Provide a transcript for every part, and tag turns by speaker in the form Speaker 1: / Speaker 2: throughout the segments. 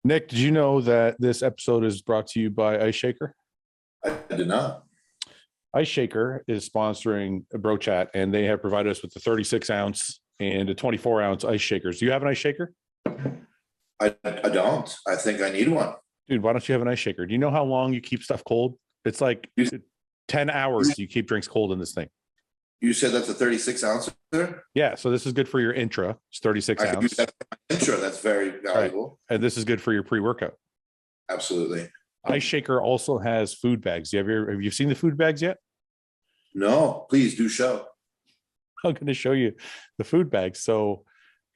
Speaker 1: Nick, did you know that this episode is brought to you by Ice Shaker?
Speaker 2: I did not.
Speaker 1: Ice Shaker is sponsoring a Bro Chat, and they have provided us with the 36 ounce and a 24 ounce ice shakers. Do you have an ice shaker?
Speaker 2: I don't. I think I need one.
Speaker 1: Dude, why don't you have an ice shaker? Do you know how long you keep stuff cold? It's like 10 hours you keep drinks cold in this thing.
Speaker 2: You said that's a 36 ounce there?
Speaker 1: Yeah, so this is good for your intra. It's 36
Speaker 2: I can use
Speaker 1: ounce.
Speaker 2: that for my intro. That's very valuable.
Speaker 1: Right. And this is good for your pre-workout.
Speaker 2: Absolutely.
Speaker 1: Ice Shaker also has food bags. Have you seen the food bags yet?
Speaker 2: No, please do show.
Speaker 1: I'm going to show you the food bags. So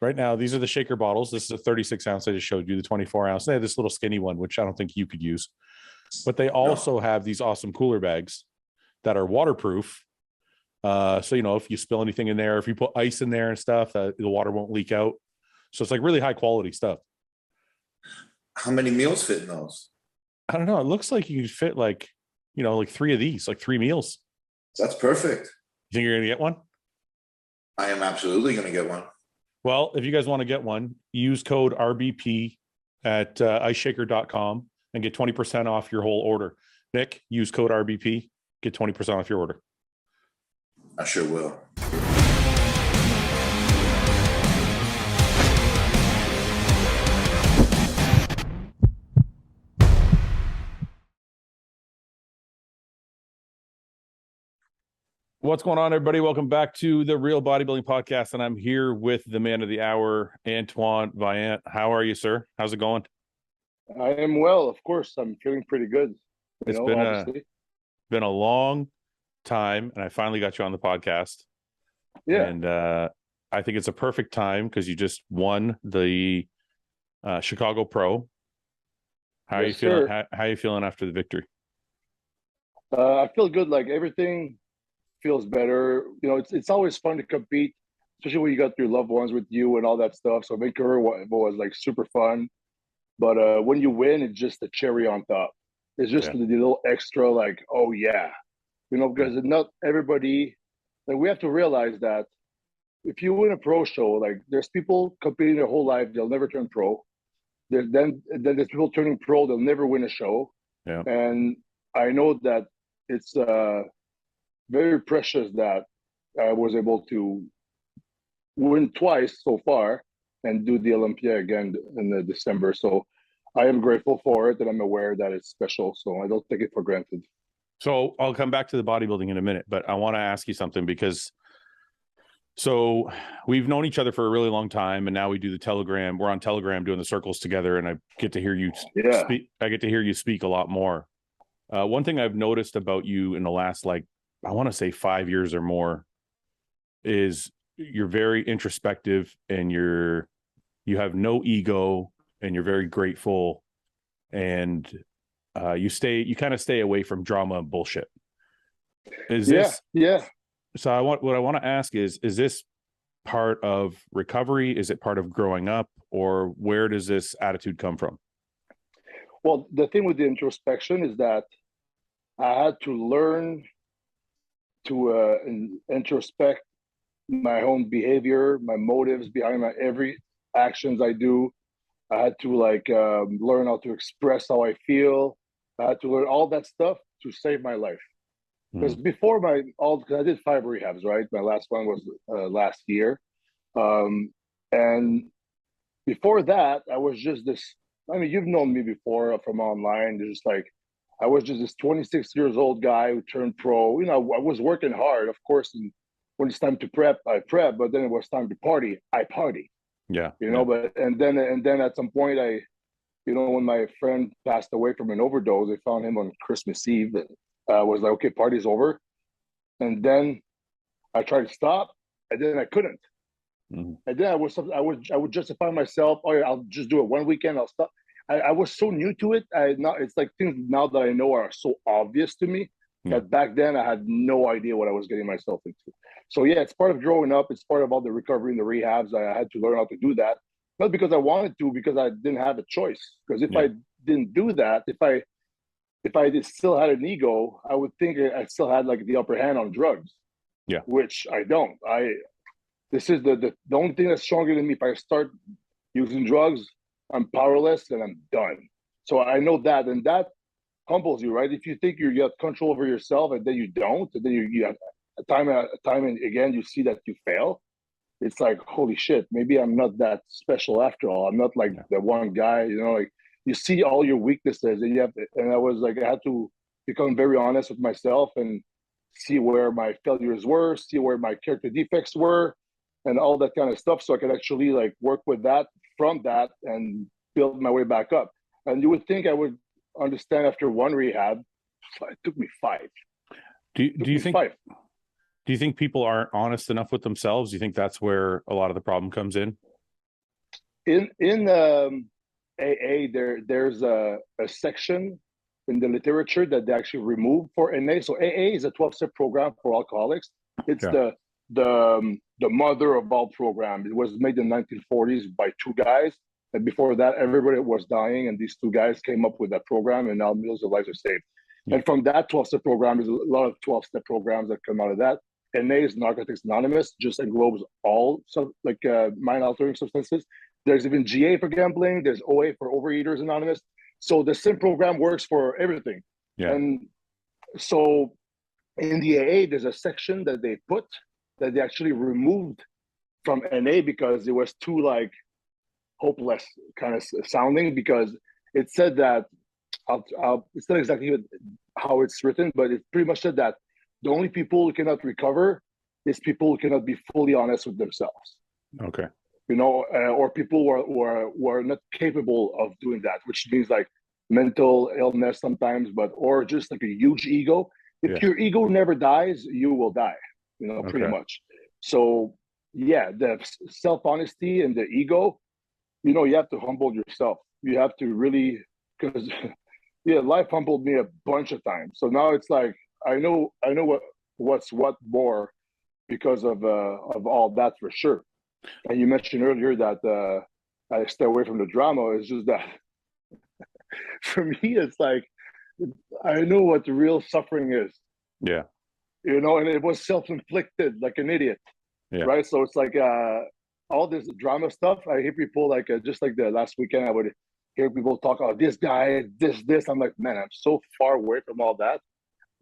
Speaker 1: right now, these are the shaker bottles. This is a 36 ounce. I just showed you the 24 ounce. They have this little skinny one, which I don't think you could use. But they also have these awesome cooler bags that are waterproof. So, if you spill anything in there, if you put ice in there and stuff, the water won't leak out. So it's like really high quality stuff.
Speaker 2: How many meals fit in those?
Speaker 1: I don't know. It looks like you could fit like 3 of these, like 3 meals.
Speaker 2: That's perfect.
Speaker 1: You think you're going to get one?
Speaker 2: I am absolutely going to get one.
Speaker 1: Well, if you guys want to get one, use code RBP at iceshaker.com and get 20% off your whole order. Nick, use code RBP, get 20% off your order.
Speaker 2: I sure will.
Speaker 1: What's going on, everybody? Welcome back to the Real Bodybuilding Podcast, and I'm here with the man of the hour, Antoine Vaillant. How are you, sir? How's it going?
Speaker 3: I am well, of course. I'm feeling pretty good.
Speaker 1: It's been a long time, and I finally got you on the podcast.
Speaker 3: Yeah.
Speaker 1: And I think it's a perfect time because you just won the Chicago Pro. How are you feeling? How are you feeling after the victory?
Speaker 3: I feel good. Like everything feels better. It's always fun to compete, especially when you got your loved ones with you and all that stuff. So Vancouver was like super fun. But when you win, it's just the cherry on top. It's just the little extra, like, oh yeah, because not everybody. Like we have to realize that if you win a pro show, like there's people competing their whole life, they'll never turn pro. Then there's people turning pro, they'll never win a show.
Speaker 1: Yeah.
Speaker 3: And I know that it's very precious that I was able to win twice so far and do the Olympia again in December. So I am grateful for it, and I'm aware that it's special. So I don't take it for granted.
Speaker 1: So I'll come back to the bodybuilding in a minute, but I want to ask you something because we've known each other for a really long time, and now we do the Telegram. We're on Telegram doing the circles together, and I get to hear you speak. I get to hear you speak a lot more. One thing I've noticed about you in the last, I want to say 5 years or more, is you're very introspective, and you have no ego, and you're very grateful, and you kind of stay away from drama and bullshit. So what I want to ask is this part of recovery? Is it part of growing up, or where does this attitude come from?
Speaker 3: Well, the thing with the introspection is that I had to learn to introspect my own behavior, my motives behind every actions I do. I had to learn how to express how I feel. I had to learn all that stuff to save my life. Because before because I did 5 rehabs, right? My last one was last year. And before that, I was just this, you've known me before from online. There's just I was just this 26 years old guy who turned pro. I was working hard, of course. And when it's time to prep, I prep. But then it was time to party, I party.
Speaker 1: Yeah.
Speaker 3: But and then at some point when my friend passed away from an overdose, they found him on Christmas Eve. I was like, okay, party's over. And then I tried to stop, and then I couldn't. And then I would justify myself. Oh yeah, I'll just do it one weekend. I'll stop. I was so new to it. It's like things now that I know are so obvious to me that back then I had no idea what I was getting myself into. So yeah, it's part of growing up. It's part of all the recovery and the rehabs. I had to learn how to do that. Not because I wanted to, because I didn't have a choice. Because if I didn't do that, if I still had an ego, I would think I still had the upper hand on drugs.
Speaker 1: Yeah.
Speaker 3: Which I don't. This is the only thing that's stronger than me. If I start using drugs, I'm powerless and I'm done. So I know that, and that humbles you, right? If you think you have control over yourself and then you don't, and then you have time and again, you see that you fail. It's like, holy shit, maybe I'm not that special after all. I'm not like the one guy, like you see all your weaknesses and and I was like, I had to become very honest with myself and see where my failures were, see where my character defects were, and all that kind of stuff. So I could actually like work with that from that and build my way back up. And you would think I would understand after one rehab. It took me 5.
Speaker 1: Do you think 5. Do you think people aren't honest enough with themselves? Do you think that's where a lot of the problem comes in?
Speaker 3: In AA, there's a section in the literature that they actually removed for NA. So AA is a 12-step program for alcoholics. It's the mother of all programs. It was made in the 1940s by 2 guys. And before that, everybody was dying. And these 2 guys came up with that program, and now millions of lives are saved. Yeah. And from that 12-step program, there's a lot of 12-step programs that come out of that. NA is Narcotics Anonymous, just englobes all mind-altering substances. There's even GA for gambling. There's OA for Overeaters Anonymous. So the SIM program works for everything. Yeah. And so in the AA, there's a section that they put that they actually removed from NA because it was too like hopeless kind of sounding, because it said that it's not exactly how it's written, but it pretty much said that the only people who cannot recover is people who cannot be fully honest with themselves.
Speaker 1: Okay.
Speaker 3: Or people who are not capable of doing that, which means like mental illness sometimes, or just like a huge ego. If your ego never dies, you will die, pretty much. So the self-honesty and the ego, you have to humble yourself. You have to really, because life humbled me a bunch of times. So now it's like, I know what's what more because of all that, for sure. And you mentioned earlier that I stay away from the drama. It's just that for me, it's like I know what the real suffering is.
Speaker 1: Yeah.
Speaker 3: And it was self-inflicted, like an idiot. Yeah. Right. So it's like all this drama stuff. I hear people like just like the last weekend, I would hear people talk about this guy, this. I'm like, man, I'm so far away from all that.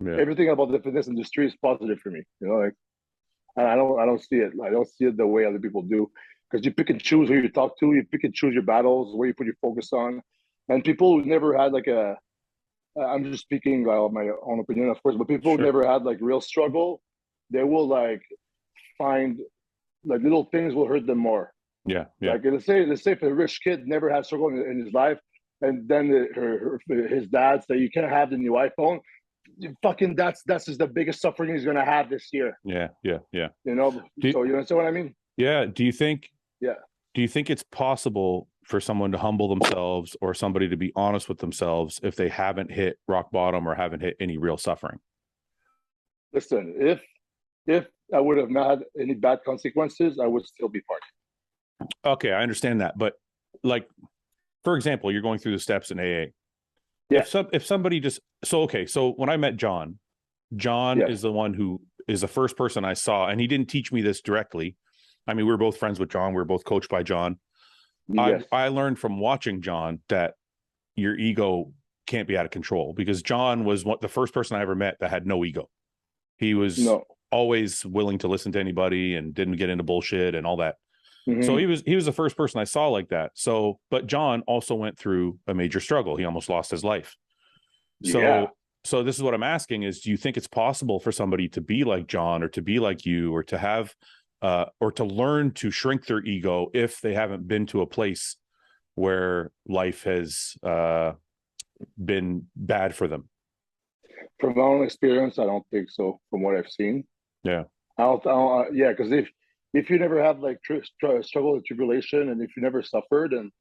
Speaker 3: Yeah. Everything about the fitness industry is positive for me. And I don't see it. I don't see it the way other people do, because you pick and choose who you talk to. You pick and choose your battles, where you put your focus on. And people who never had like I'm just speaking of my own opinion, of course, but people who never had like real struggle, they will like find like little things will hurt them more.
Speaker 1: Yeah.
Speaker 3: Like let's say if a rich kid never had struggle in his life, and then his dad say you can't have the new iPhone. Fucking that's just the biggest suffering he's gonna have this year.
Speaker 1: Yeah.
Speaker 3: So you understand what I mean?
Speaker 1: Yeah. Do you think it's possible for someone to humble themselves, or somebody to be honest with themselves, if they haven't hit rock bottom or haven't hit any real suffering?
Speaker 3: Listen, if I would have not had any bad consequences, I would still be partying.
Speaker 1: Okay, I understand that, but like, for example, you're going through the steps in AA.
Speaker 3: Yeah.
Speaker 1: If somebody just so when I met John is the one who is the first person I saw, and he didn't teach me this directly. I mean, we were both friends with John. We were both coached by John. Yes. I learned from watching John that your ego can't be out of control, because John was the first person I ever met that had no ego. He was always willing to listen to anybody and didn't get into bullshit and all that. Mm-hmm. So he was the first person I saw like that. So, but John also went through a major struggle. He almost lost his life. So this is what I'm asking is, do you think it's possible for somebody to be like John, or to be like you, or to have, or to learn to shrink their ego if they haven't been to a place where life has been bad for them?
Speaker 3: From my own experience, I don't think so. From what I've seen.
Speaker 1: Yeah.
Speaker 3: Because if you never have like struggle and tribulation, and if you never suffered, and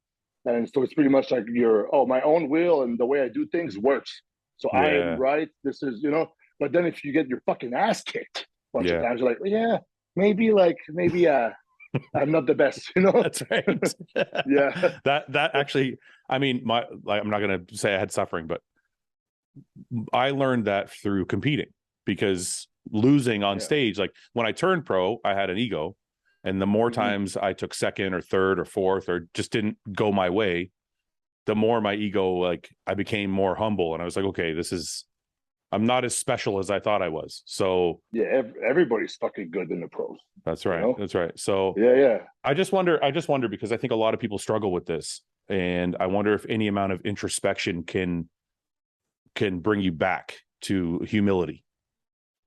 Speaker 3: so it's pretty much like my own will and the way I do things works. So I am right. This is, but then if you get your fucking ass kicked a bunch of times, you're like, maybe I'm not the best,
Speaker 1: That's right.
Speaker 3: Yeah.
Speaker 1: That actually, I mean, I'm not going to say I had suffering, but I learned that through competing, because losing on stage, like when I turned pro, I had an ego, and the more times I took second or third or fourth, or just didn't go my way, the more my ego, like I became more humble, and I was like, okay, I'm not as special as I thought I was. So
Speaker 3: yeah, everybody's fucking good in the pros.
Speaker 1: that's right.
Speaker 3: You know?
Speaker 1: That's right. So
Speaker 3: yeah.
Speaker 1: I just wonder because I think a lot of people struggle with this, and I wonder if any amount of introspection can bring you back to humility.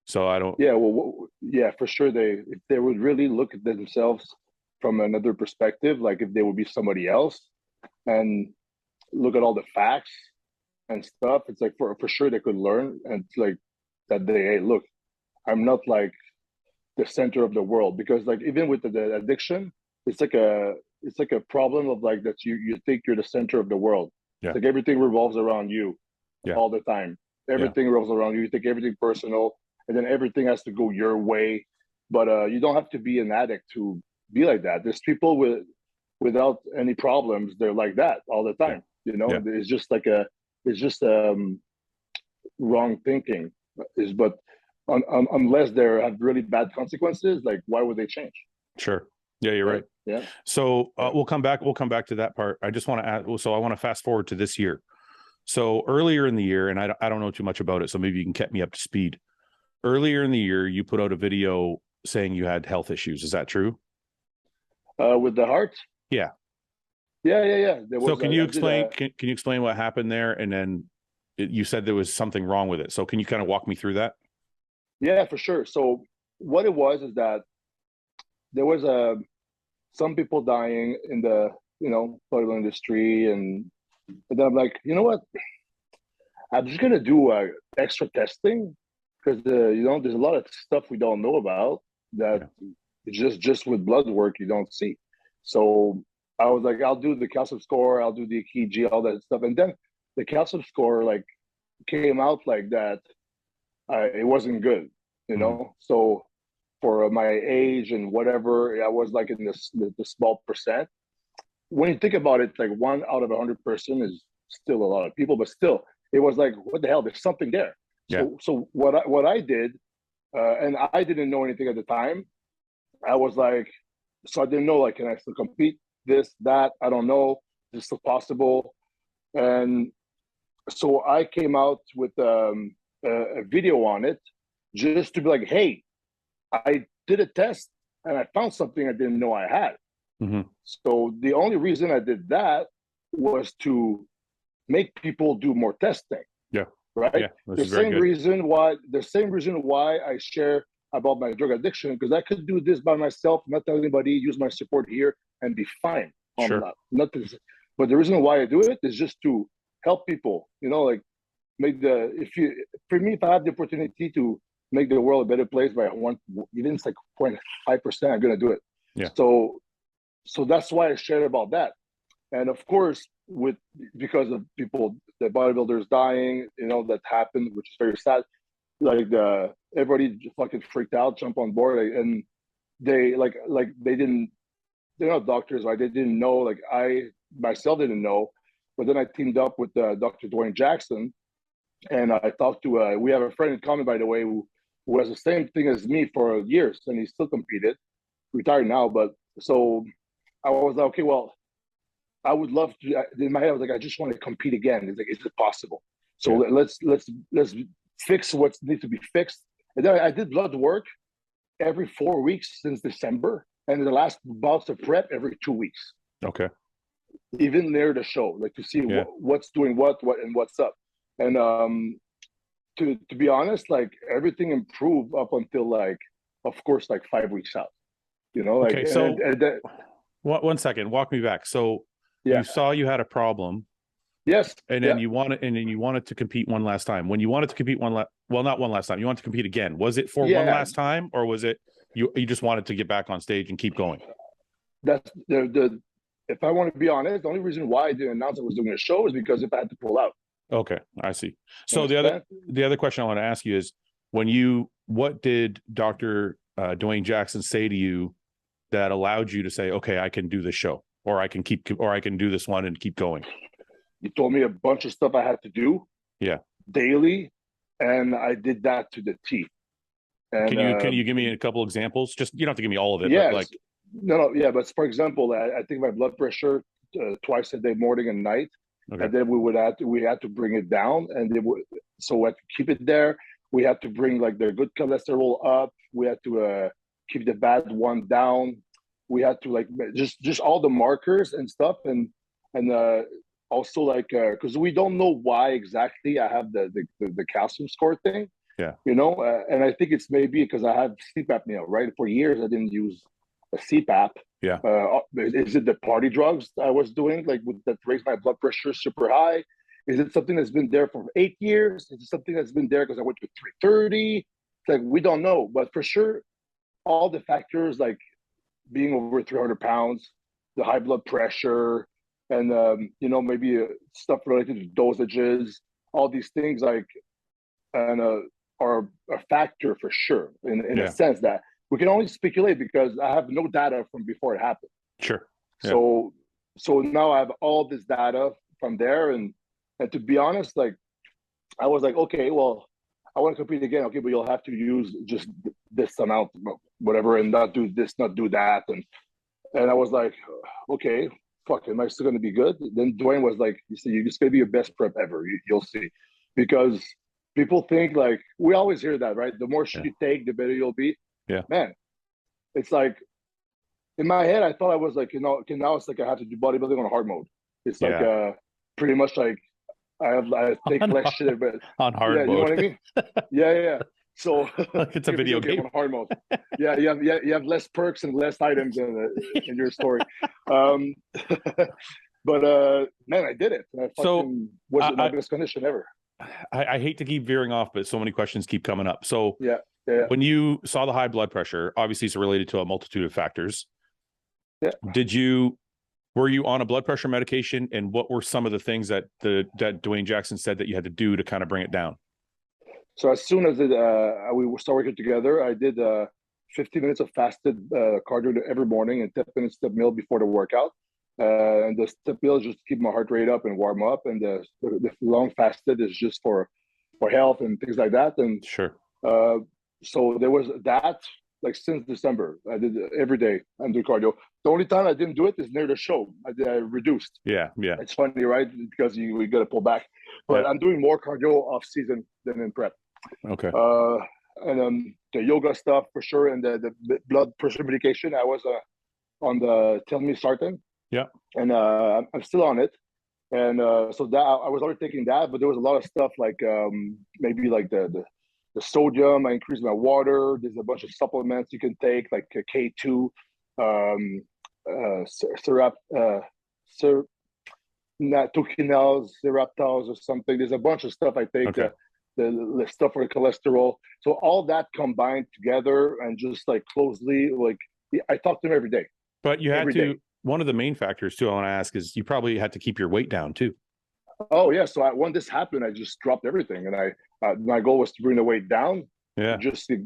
Speaker 1: So I don't.
Speaker 3: Yeah, well, yeah, for sure. If they would really look at themselves from another perspective, like if they would be somebody else and look at all the facts and stuff, it's like for sure they could learn, and it's like that hey, look, I'm not like the center of the world, because like even with the addiction, it's like a problem of like that you think you're the center of the world.
Speaker 1: Yeah.
Speaker 3: It's like everything revolves around you all the time. Everything revolves around you. You take everything personal, and then everything has to go your way. But you don't have to be an addict to be like that. There's people without any problems, they're like that all the time. You know, it's just wrong thinking. But unless they have really bad consequences, like why would they change?
Speaker 1: Sure. Yeah, you're right.
Speaker 3: Yeah.
Speaker 1: So we'll come back to that part. I just want to add. So I want to fast forward to this year. So earlier in the year, and I don't know too much about it, so maybe you can get me up to speed. Earlier in the year, you put out a video saying you had health issues. Is that true?
Speaker 3: With the heart?
Speaker 1: Yeah.
Speaker 3: Yeah.
Speaker 1: So can you explain? Can you explain what happened there? And then you said there was something wrong with it. So can you kind of walk me through that?
Speaker 3: Yeah, for sure. So what it was is that there was some people dying in the bodybuilding industry, and then I'm like, you know what? I'm just gonna do extra testing, because there's a lot of stuff we don't know about that just with blood work you don't see. So I was like, I'll do the calcium score, I'll do the EKG, all that stuff, and then the calcium score like came out like that. It wasn't good, you know. So for my age and whatever, I was like in the small percent. When you think about it, like 1 out of 100% is still a lot of people, but still, it was like, what the hell? There's something there.
Speaker 1: Yeah.
Speaker 3: So what I did, and I didn't know anything at the time. I was like, so I didn't know, like, can I still compete? This, that, I don't know. Is it still possible? And so I came out with a video on it, just to be like, hey, I did a test and I found something I didn't know I had. So the only reason I did that was to make people do more testing.
Speaker 1: Yeah.
Speaker 3: Right.
Speaker 1: Yeah,
Speaker 3: the same reason why I share about my drug addiction, because I could do this by myself, not tell anybody, use my support here and be fine on that. But the reason why I do it is just to help people, like if I have the opportunity to make the world a better place by even it's like 0.5%, I'm gonna do it.
Speaker 1: Yeah.
Speaker 3: So that's why I shared about that. And of course, because of people, the bodybuilders dying, that happened, which is very sad. Like everybody just fucking freaked out, jump on board, and they they didn't. They're not doctors, right? They didn't know. Like I myself didn't know, but then I teamed up with Dr. Dorian Jackson, and I talked to. We have a friend in common, by the way, who has the same thing as me for years, and he still competed, retired now. But so I was like, okay, well, I would love to. In my head, I was like, I just want to compete again. It's like, is it possible? So let's fix what needs to be fixed. And then I did blood work every 4 weeks since December, and the last bouts of prep every 2 weeks.
Speaker 1: Okay.
Speaker 3: Even near the show, like to see what's doing what and what's up. And to be honest, like everything improved up until like, of course, like 5 weeks out.
Speaker 1: Okay. So one second, walk me back. So you saw you had a problem.
Speaker 3: Yes.
Speaker 1: And then you wanted to compete one last time. When you wanted to compete not one last time, you wanted to compete again. Was it for one last time, or was it you just wanted to get back on stage and keep going?
Speaker 3: That's if I want to be honest, the only reason why I didn't announce I was doing a show is because if I had to pull out.
Speaker 1: Okay, I see. So the other question I want to ask you is, what did Dr. Dwayne Jackson say to you that allowed you to say, okay, I can do this show, or I can do this one and keep going?
Speaker 3: He told me a bunch of stuff I had to do daily, and I did that to the T. And,
Speaker 1: can you give me a couple examples? Just, you don't have to give me all of it.
Speaker 3: Yes.
Speaker 1: But like,
Speaker 3: no, yeah. But for example, I think my blood pressure twice a day, morning and night,
Speaker 1: Okay.
Speaker 3: And then we had to bring it down, and so we had to keep it there. We had to bring like the good cholesterol up. We had to keep the bad one down. We had to like just all the markers and stuff, and also like because we don't know why exactly I have the calcium score thing.
Speaker 1: Yeah.
Speaker 3: You know, and I think it's maybe because I have sleep apnea, right? For years I didn't use a CPAP.
Speaker 1: Yeah.
Speaker 3: Is it the party drugs I was doing, like that raised my blood pressure super high? Is it something that's been there for 8 years? Is it something that's been there because I went to 330? It's like, we don't know, but for sure, all the factors like being over 300 pounds, the high blood pressure, and you know, maybe stuff related to dosages, all these things like and are a factor for sure in a sense that we can only speculate because I have no data from before it happened.
Speaker 1: Sure. Yeah.
Speaker 3: So now I have all this data from there, and to be honest, like I was like, okay, well, I want to compete again. Okay, but you'll have to use just this amount, whatever, and not do this, not do that, and I was like, okay, fuck, am I still going to be good? Then Dorian was like, you see, you're just going to be your best prep ever. You'll see, because people think like we always hear that, right? The more shit you take, the better you'll be.
Speaker 1: Yeah, man,
Speaker 3: it's like in my head, I thought I was like, you know, okay, now it's like I have to do bodybuilding on hard mode. It's like pretty much like I take less shit, but
Speaker 1: on hard mode.
Speaker 3: You know what I mean? Yeah. So
Speaker 1: it's a video game
Speaker 3: on hard mode. Yeah, you have less perks and less items in your story. But man, I did it. I fucking was in my best condition ever.
Speaker 1: I hate to keep veering off, but so many questions keep coming up. So
Speaker 3: yeah.
Speaker 1: When you saw the high blood pressure, obviously it's related to a multitude of factors.
Speaker 3: Yeah.
Speaker 1: Were you on a blood pressure medication, and what were some of the things that Dwayne Jackson said that you had to do to kind of bring it down?
Speaker 3: So as soon as we started working together, I did 15 minutes of fasted cardio every morning and 10 minutes step meal before the workout. And the step meal is just to keep my heart rate up and warm up, and the long fasted is just for health and things like that. And
Speaker 1: sure.
Speaker 3: So there was that, like since December, I did every day. I'm doing cardio. The only time I didn't do it is near the show. I reduced.
Speaker 1: Yeah.
Speaker 3: It's funny, right? Because we got to pull back. But I'm doing more cardio off season than in prep.
Speaker 1: Okay.
Speaker 3: And the yoga stuff for sure, and the blood pressure medication. I was on the telmisartan.
Speaker 1: Yeah.
Speaker 3: And I'm still on it. And so that I was already taking that, but there was a lot of stuff like maybe like the sodium. I increased my water. There's a bunch of supplements you can take, like K2, tokinals, seraptals or something. There's a bunch of stuff I take.
Speaker 1: Okay.
Speaker 3: The stuff for the cholesterol. So all that combined together and just like closely, like I talk to him every day.
Speaker 1: But you had to. One of the main factors too, I want to ask, is you probably had to keep your weight down too.
Speaker 3: Oh yeah. So when this happened, I just dropped everything, and my goal was to bring the weight down.
Speaker 1: Yeah.
Speaker 3: Just to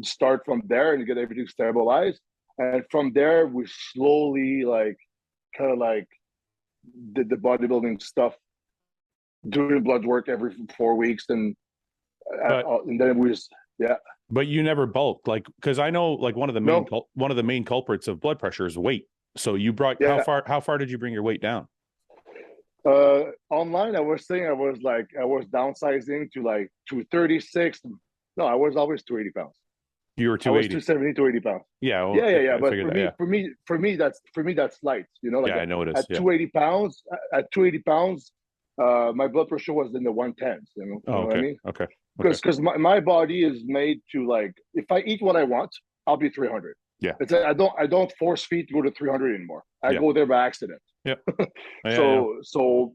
Speaker 3: start from there and get everything stabilized, and from there we slowly kind of did the bodybuilding stuff, doing blood work every 4 weeks, and then we just
Speaker 1: But you never bulked, like, because I know like one of the main culprits of blood pressure is weight. So you brought how far did you bring your weight down?
Speaker 3: Online, I was saying I was downsizing to like 236. No, I was always 280 pounds.
Speaker 1: You were 280.
Speaker 3: I was 270, 280 pounds.
Speaker 1: Yeah. Well,
Speaker 3: yeah. But for me, that's light. You know, like
Speaker 1: I know it is.
Speaker 3: At 280 pounds, my blood pressure was in the 110s. You know,
Speaker 1: oh, okay.
Speaker 3: What I mean?
Speaker 1: Okay.
Speaker 3: Because my body is made to, like, if I eat what I want, I'll be 300.
Speaker 1: Yeah.
Speaker 3: It's I don't force feed to go to 300 anymore. I go there by accident.
Speaker 1: Yeah.
Speaker 3: So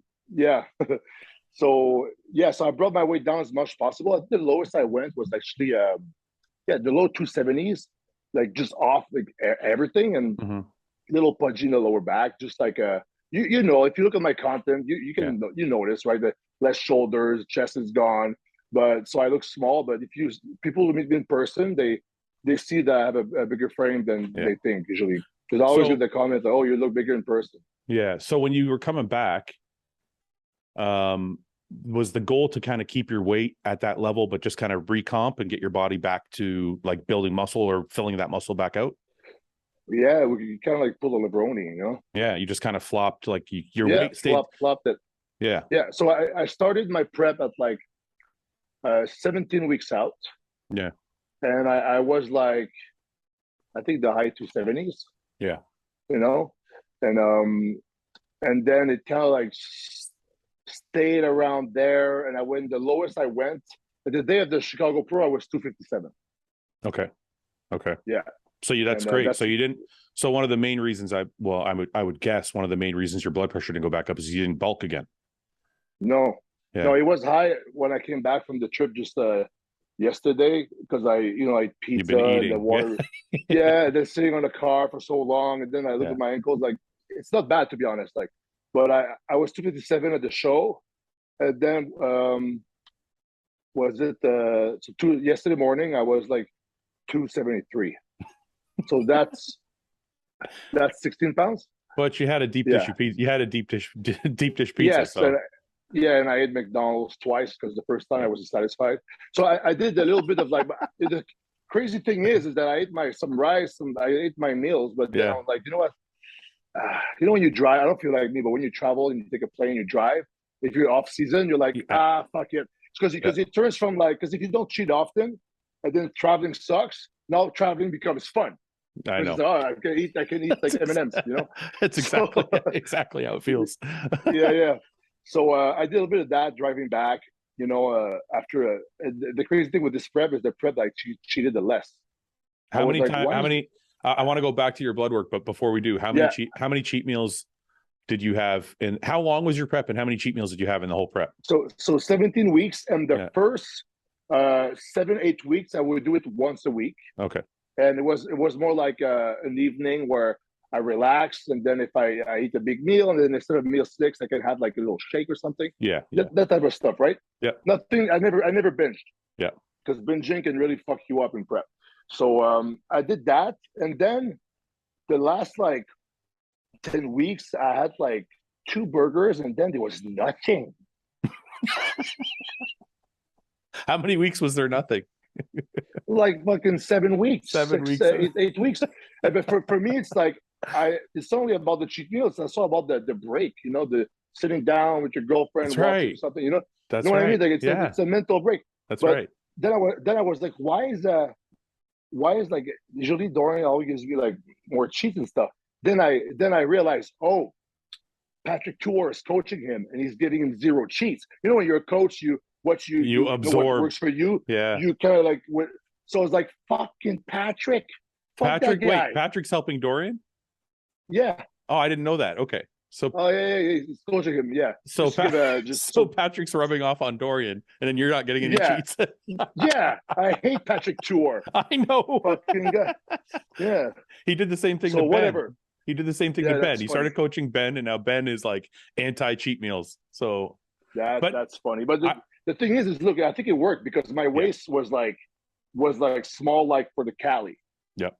Speaker 3: I brought my weight down as much as possible. I think the lowest I went was actually the low 270s, like just off like everything, and little pudgy in the lower back, just like you know, if you look at my content, you can you notice, right, that less shoulders, chest is gone. But so I look small, but if people who meet me in person, they see that I have a bigger frame than they think usually. Because I always get the comment, like, oh, you look bigger in person. Yeah.
Speaker 1: So when you were coming back, was the goal to kind of keep your weight at that level, but just kind of recomp and get your body back to like building muscle or filling that muscle back out?
Speaker 3: Yeah, we kind of like pull a Lebroni, you know?
Speaker 1: Yeah, you just kind of flopped, like your weight stayed.
Speaker 3: Flopped it.
Speaker 1: Yeah.
Speaker 3: Yeah. So I started my prep at like 17 weeks out.
Speaker 1: Yeah.
Speaker 3: And I was like, I think the high 270s.
Speaker 1: Yeah.
Speaker 3: You know, and then it kind of like stayed around there. And I went, the lowest I went the day of the Chicago Pro, I was 257.
Speaker 1: Okay.
Speaker 3: Yeah.
Speaker 1: So that's great. So you didn't. So one of the main reasons I would guess one of the main reasons your blood pressure didn't go back up is you didn't bulk again.
Speaker 3: No,
Speaker 1: Yeah.
Speaker 3: no, it was high when I came back from the trip just yesterday because I ate pizza and the water. Yeah, then sitting on the car for so long, and then I look at my ankles. Like it's not bad to be honest. Like, but I was 257 at the show, and then was it yesterday morning I was like 273. So that's 16 pounds.
Speaker 1: But you had a deep dish pizza. You had a deep dish pizza. Yes,
Speaker 3: so. And I ate McDonald's twice because the first time I wasn't satisfied. So I did a little bit of like the crazy thing is that I ate some rice and I ate my meals, but then I'm like, you know what? When you drive, I don't feel like me, but when you travel and you take a plane, you drive. If you're off season, you're like, fuck it, because it turns from like because if you don't cheat often, and then traveling sucks. Now traveling becomes fun.
Speaker 1: I know.
Speaker 3: I can eat like M&Ms.
Speaker 1: That's exactly how it feels.
Speaker 3: Yeah. So I did a bit of that driving back, after the crazy thing with this prep is the prep I cheated the less.
Speaker 1: How many times? I want to go back to your blood work, but before we do, how many cheat meals did you have? And how long was your prep? And how many cheat meals did you have in the whole prep?
Speaker 3: So 17 weeks, and the first 7-8 weeks I would do it once a week.
Speaker 1: Okay.
Speaker 3: And it was more like an evening where I relax, and then if I eat a big meal, and then instead of meal 6, I can have like a little shake or something.
Speaker 1: Yeah.
Speaker 3: That type of stuff, right?
Speaker 1: Yeah.
Speaker 3: Nothing. I never binged.
Speaker 1: Yeah.
Speaker 3: Because binging can really fuck you up in prep. So I did that, and then the last like 10 weeks, I had like 2 burgers, and then there was nothing.
Speaker 1: How many weeks was there nothing?
Speaker 3: Like fucking 7 weeks.
Speaker 1: 7 weeks.
Speaker 3: 8 weeks. But for me, it's like it's only about the cheat meals. It's all about the break, the sitting down with your girlfriend,
Speaker 1: that's right.
Speaker 3: Or something,
Speaker 1: That's
Speaker 3: what
Speaker 1: right.
Speaker 3: I mean? Like it's a mental break.
Speaker 1: That's right.
Speaker 3: Then I was like, why is like usually Dorian always gives me like more cheats and stuff. Then I realized, Patrick Tour is coaching him and he's giving him 0 cheats. When you're a coach, you absorb what works for you.
Speaker 1: Yeah.
Speaker 3: You kind of like so it's like fucking Patrick.
Speaker 1: Patrick's helping Dorian?
Speaker 3: Yeah.
Speaker 1: Oh, I didn't know that. Okay. So
Speaker 3: he's coaching him. Yeah.
Speaker 1: So Patrick's rubbing off on Dorian, and then you're not getting any cheats.
Speaker 3: Yeah, I hate Patrick Tour.
Speaker 1: I know.
Speaker 3: Fucking guy. Yeah.
Speaker 1: He did the same thing with Ben. He did the same thing with Ben. He started coaching Ben, and now Ben is like anti-cheat meals. So
Speaker 3: that's funny. But the thing is look, I think it worked because my waist was like small, like for the Cali.
Speaker 1: Yeah.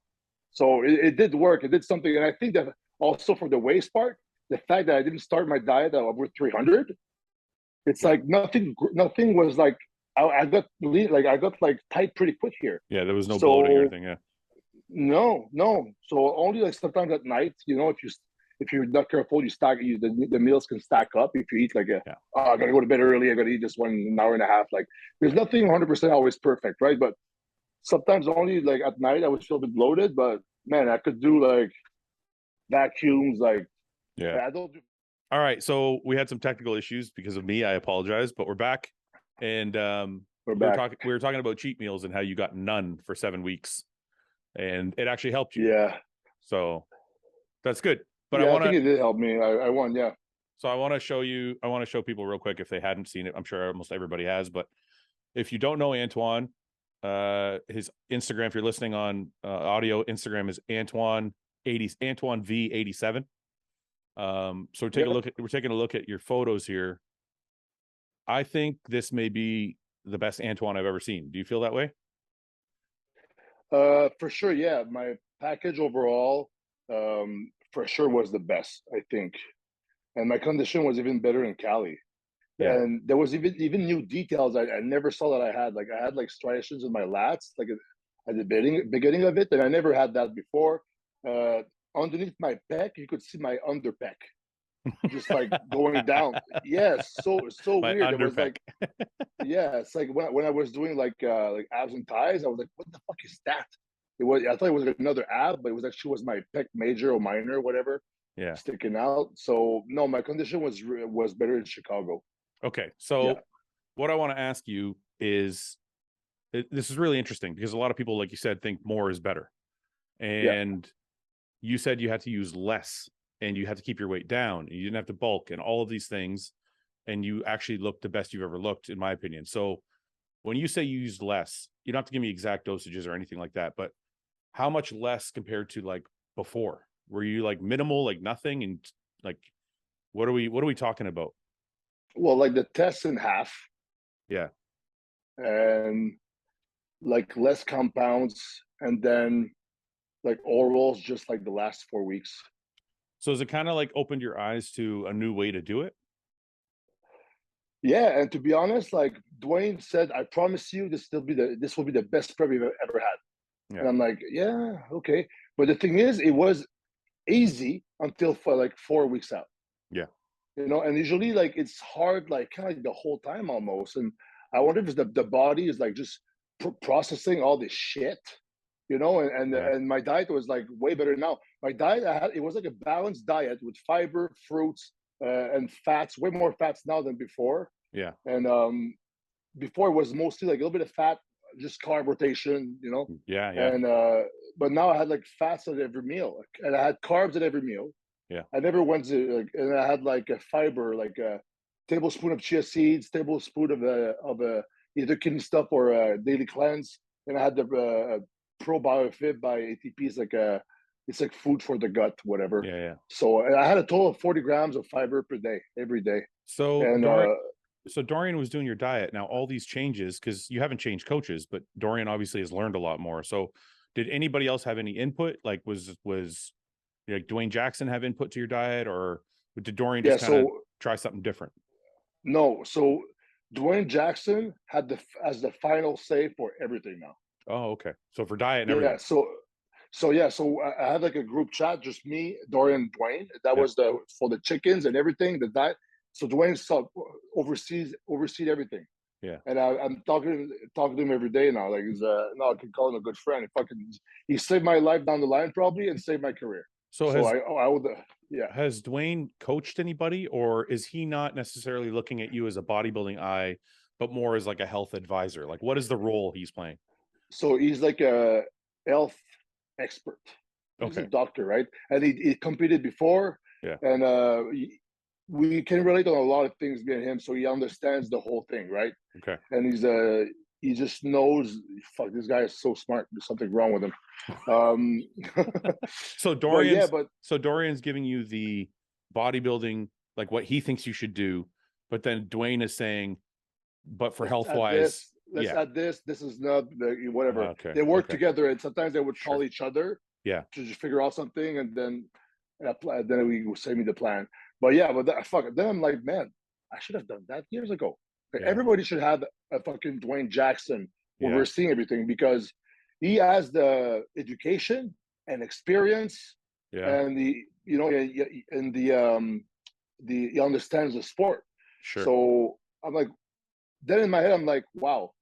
Speaker 1: So
Speaker 3: it did work. It did something, and I think that also for the waist part, the fact that I didn't start my diet at over 300, it's like nothing was like I got like tight pretty quick here.
Speaker 1: Yeah, there was no bloating or anything. Yeah.
Speaker 3: No. So only like sometimes at night, if you're not careful, the meals can stack up. If you eat like I gotta go to bed early, I gotta eat just 1 hour and a half. Like there's nothing 100% always perfect, right? But sometimes only like at night I would feel a bit bloated, but man, I could do like vacuums, like I don't do.
Speaker 1: All right, so we had some technical issues because of me. I apologize, but we're back, and we were talking about cheat meals and how you got none for 7 weeks, and it actually helped you.
Speaker 3: Yeah.
Speaker 1: So that's good. But
Speaker 3: I think it did help me. I won. Yeah.
Speaker 1: So I want to show people real quick if they hadn't seen it. I'm sure almost everybody has, but if you don't know Antoine, his Instagram, if you're listening on audio, Instagram is Antoine V87. So we're taking a look at your photos here. I think this may be the best Antoine I've ever seen. Do you feel that way?
Speaker 3: For sure. Yeah. My package overall, for sure was the best, I think. And my condition was even better in Cali. Yeah. And there was even new details I never saw that I had. Like I had like striations in my lats, like at the beginning of it, and I never had that before. Underneath my pec, you could see my underpec. just like going down. Yeah, so
Speaker 1: My
Speaker 3: weird. It was
Speaker 1: underpec.
Speaker 3: like, yeah, it's like when I was doing like abs and thighs, I was like, what the fuck is that? I thought it was another ab, but it was actually my pec major or minor or whatever.
Speaker 1: Yeah.
Speaker 3: Sticking out. So no, my condition was better in Chicago.
Speaker 1: Okay. So what I want to ask you is, this is really interesting because a lot of people, like you said, think more is better. And you said you had to use less and you had to keep your weight down and you didn't have to bulk and all of these things. And you actually looked the best you've ever looked, in my opinion. So when you say you used less, you don't have to give me exact dosages or anything like that, but how much less compared to like before? Were you like minimal, like nothing? And like, what are we talking about?
Speaker 3: Well, like the test in half.
Speaker 1: Yeah.
Speaker 3: And like less compounds, and then like orals just like the last 4 weeks.
Speaker 1: So has it kind of like opened your eyes to a new way to do it?
Speaker 3: Yeah, and to be honest, like Dwayne said, I promise you this will be the best prep we've ever had. Yeah. And I'm like, yeah, okay. But the thing is, it was easy until for like 4 weeks out.
Speaker 1: Yeah.
Speaker 3: You know, and usually like it's hard, like kind of like the whole time almost. And I wonder if it's the body is like just processing all this shit, you know, and my diet was like way better now. My diet, it was like a balanced diet with fiber, fruits, and fats, way more fats now than before.
Speaker 1: Yeah.
Speaker 3: And before it was mostly like a little bit of fat, just carb rotation, you know.
Speaker 1: Yeah, yeah.
Speaker 3: And but now I had like fats at every meal, and I had carbs at every meal.
Speaker 1: Yeah.
Speaker 3: I never went to like, and I had like a fiber, like a tablespoon of chia seeds, tablespoon of either kidney stuff or a daily cleanse. And I had the ProBioFit by ATP. It's like food for the gut, whatever.
Speaker 1: Yeah, yeah.
Speaker 3: So I had a total of 40 grams of fiber per day, every day.
Speaker 1: So Dorian was doing your diet. Now all these changes, because you haven't changed coaches, but Dorian obviously has learned a lot more. So did anybody else have any input? Like was like Dwayne Jackson have input to your diet, or did Dorian just kind of try something different?
Speaker 3: No. So Dwayne Jackson had as the final say for everything now.
Speaker 1: Oh, okay. So for diet and everything.
Speaker 3: Yeah. So I had like a group chat, just me, Dorian, Dwayne. That was for the chickens and everything, the diet. So Dwayne oversees everything.
Speaker 1: Yeah.
Speaker 3: And I'm talking to him every day now. Like now I can call him a good friend. He saved my life down the line probably and saved my career. So I would, yeah.
Speaker 1: Has Dwayne coached anybody, or is he not necessarily looking at you as a bodybuilding eye, but more as like a health advisor? Like, what is the role he's playing?
Speaker 3: So he's like a health expert. He's a doctor, right? And he competed before.
Speaker 1: Yeah.
Speaker 3: And we can relate on a lot of things being him. So he understands the whole thing, right?
Speaker 1: Okay.
Speaker 3: And he just knows, fuck, this guy is so smart. There's something wrong with him.
Speaker 1: So Dorian's giving you the bodybuilding, like what he thinks you should do, but then Dwayne is saying, but for health wise,
Speaker 3: let's add this. This is not whatever.
Speaker 1: Okay.
Speaker 3: They work together, and sometimes they would call each other.
Speaker 1: Yeah.
Speaker 3: To just figure out something, and then we send me the plan. But then I'm like, man, I should have done that years ago. Yeah. Everybody should have a fucking Dwayne Jackson overseeing everything, because he has the education and experience, and he understands the sport.
Speaker 1: Sure.
Speaker 3: So I'm like, then in my head, I'm like, wow,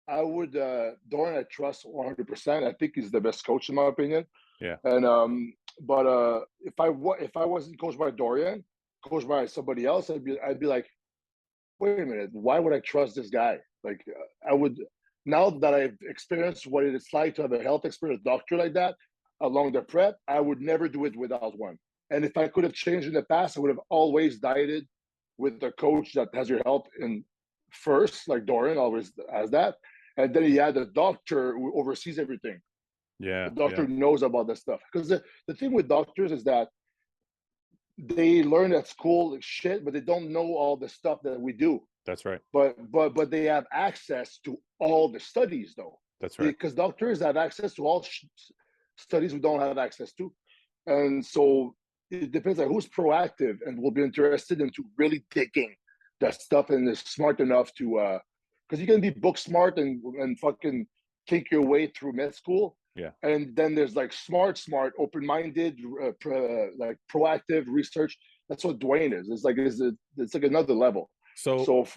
Speaker 3: I would Dorian, I trust 100%. I think he's the best coach in my opinion.
Speaker 1: Yeah.
Speaker 3: And but if I wasn't coached by Dorian, coached by somebody else, I'd be like, wait a minute, why would I trust this guy? Like I would, now that I've experienced what it's like to have a health expert, a doctor like that along the prep, I would never do it without one. And if I could have changed in the past, I would have always dieted with a coach that has your health in first, like Dorian always has that. And then he had a doctor who oversees everything.
Speaker 1: Yeah.
Speaker 3: The doctor knows about that stuff. Because the thing with doctors is that they learn at school shit, but they don't know all the stuff that we do.
Speaker 1: That's right.
Speaker 3: But they have access to all the studies, though.
Speaker 1: That's right.
Speaker 3: Because doctors have access to all studies we don't have access to. And so it depends on who's proactive and will be interested into really digging that stuff and is smart enough to because you can be book smart and fucking take your way through med school.
Speaker 1: Yeah.
Speaker 3: And then there's like smart, open-minded, like proactive research. that's what Dwayne is. It's like it's like another level.
Speaker 1: So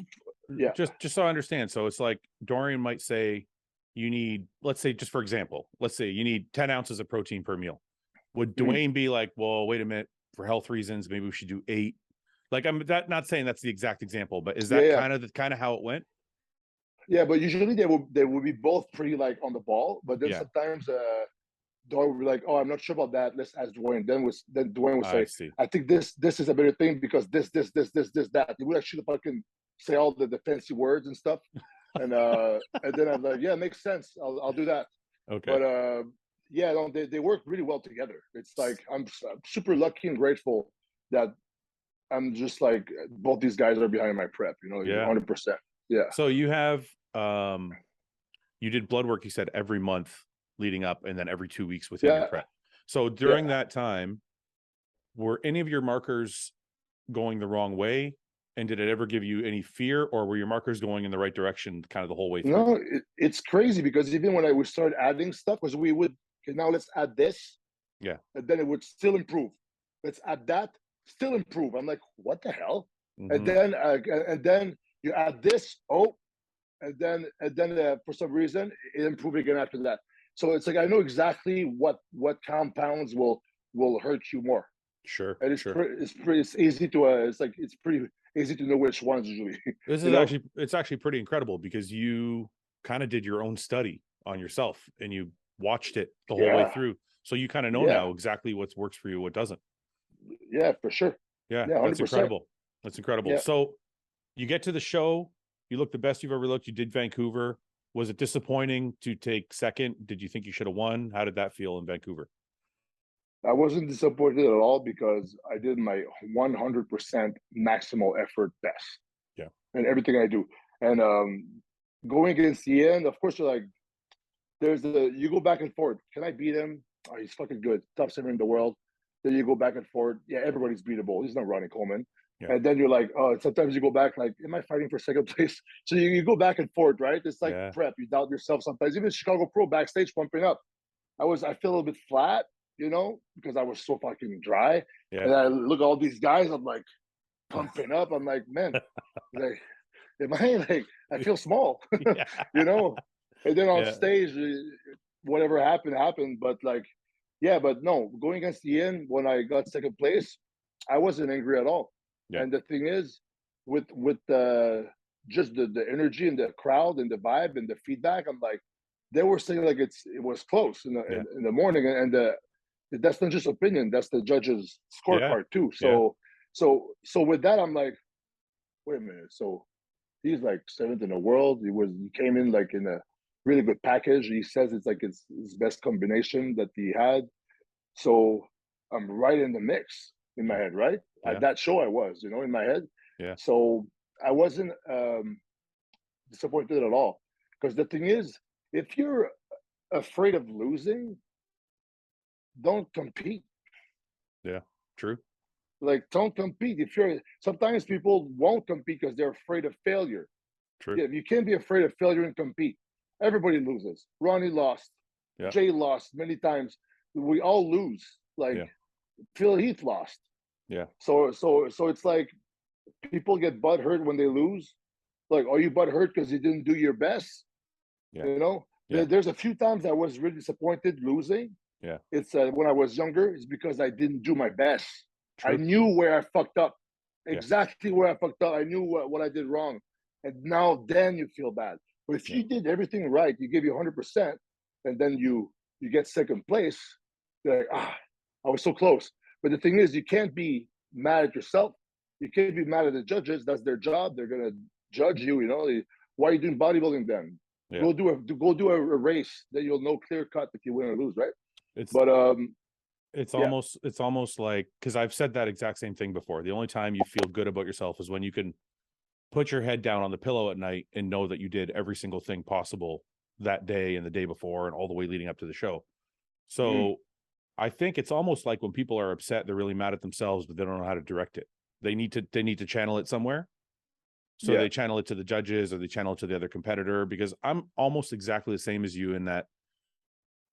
Speaker 3: yeah,
Speaker 1: just so I understand. So it's like Dorian might say you need, let's say, just for example, let's say you need 10 ounces of protein per meal. Would Dwayne be like, well, wait a minute, for health reasons, maybe we should do 8? Like, I'm not saying that's the exact example, but is that kind of how it went?
Speaker 3: Yeah, but usually they will be both pretty like on the ball, but then sometimes Dorian will be like, oh, I'm not sure about that. Let's ask Dwayne. Then Dwayne will say, I think this is a better thing because this, that. He would actually fucking say all the fancy words and stuff. And then I'm like, yeah, it makes sense. I'll do that.
Speaker 1: Okay.
Speaker 3: But yeah, no, they work really well together. It's like I'm super lucky and grateful that I'm just like both these guys are behind my prep, 100%. Yeah.
Speaker 1: So you have you did blood work, you said, every month leading up and then every 2 weeks within your prep. So during that time, were any of your markers going the wrong way? And did it ever give you any fear, or were your markers going in the right direction kind of the whole way through?
Speaker 3: No, it's crazy because even when I would start adding stuff, because we would, okay, now let's add this.
Speaker 1: Yeah.
Speaker 3: And then it would still improve. Let's add that, still improve. I'm like, what the hell? And then you add this, and then for some reason it improved again after that. So it's like I know exactly what compounds will hurt you more.
Speaker 1: Sure.
Speaker 3: And it's easy to it's pretty easy to know which ones usually.
Speaker 1: This is it's actually pretty incredible because you kind of did your own study on yourself and you watched it the whole way through. So you kind of know now exactly what works for you, what doesn't.
Speaker 3: Yeah, for sure.
Speaker 1: Yeah, that's incredible. That's incredible.
Speaker 3: Yeah.
Speaker 1: So you get to the show, you look the best you've ever looked. You did Vancouver. Was it disappointing to take second? Did you think you should have won? How did that feel in Vancouver?
Speaker 3: I wasn't disappointed at all because I did my 100% maximal effort best.
Speaker 1: Yeah.
Speaker 3: And everything I do. And going against Iain, of course, you're like, you go back and forth. Can I beat him? Oh, he's fucking good. Top 7 in the world. Then you go back and forth. Yeah, everybody's beatable. He's not Ronnie Coleman. Yeah. And then you're like, oh, sometimes you go back like, am I fighting for second place? So you go back and forth, right? It's like prep. You doubt yourself sometimes. Even Chicago Pro backstage pumping up. I feel a little bit flat, because I was so fucking dry. Yeah. And I look at all these guys, I'm like pumping up. I'm like, man, like, am I like, I feel small, And then on stage, whatever happened. But like, but no, going against Iain when I got second place, I wasn't angry at all. Yeah. And the thing is, with just the energy and the crowd and the vibe and the feedback, I'm like, they were saying like it was close in the morning, and that's not just opinion, that's the judges' scorecard too. So with that, I'm like, wait a minute. So he's like 7th in the world. He came in like in a really good package. He says it's like his best combination that he had. So I'm right in the mix in my head, right? Yeah. At that show I was, in my head. Yeah. So I wasn't disappointed at all. Because the thing is, if you're afraid of losing, don't compete.
Speaker 1: Yeah, true.
Speaker 3: Like, don't compete. Sometimes people won't compete because they're afraid of failure.
Speaker 1: True.
Speaker 3: Yeah, you can't be afraid of failure and compete. Everybody loses. Ronnie lost. Yeah. Jay lost many times. We all lose. Like Phil Heath lost.
Speaker 1: Yeah.
Speaker 3: So it's like people get butthurt when they lose. Like, are you butthurt because you didn't do your best? Yeah. Yeah. There's a few times I was really disappointed losing.
Speaker 1: Yeah.
Speaker 3: It's when I was younger, it's because I didn't do my best.
Speaker 1: True.
Speaker 3: I knew where I fucked up. Exactly where I fucked up. I knew what I did wrong. And now then you feel bad. But if you did everything right, you give you 100%, and then you get second place, you're like, I was so close. But the thing is, you can't be mad at yourself. You can't be mad at the judges. That's their job. They're gonna judge you. Why are you doing bodybuilding then? Yeah. Go do a race that you'll know clear cut if you win or lose, right?
Speaker 1: It's almost like, because I've said that exact same thing before. The only time you feel good about yourself is when you can put your head down on the pillow at night and know that you did every single thing possible that day and the day before and all the way leading up to the show. So I think it's almost like when people are upset, they're really mad at themselves, but they don't know how to direct it. They need to channel it somewhere. So they channel it to the judges or they channel it to the other competitor, because I'm almost exactly the same as you in that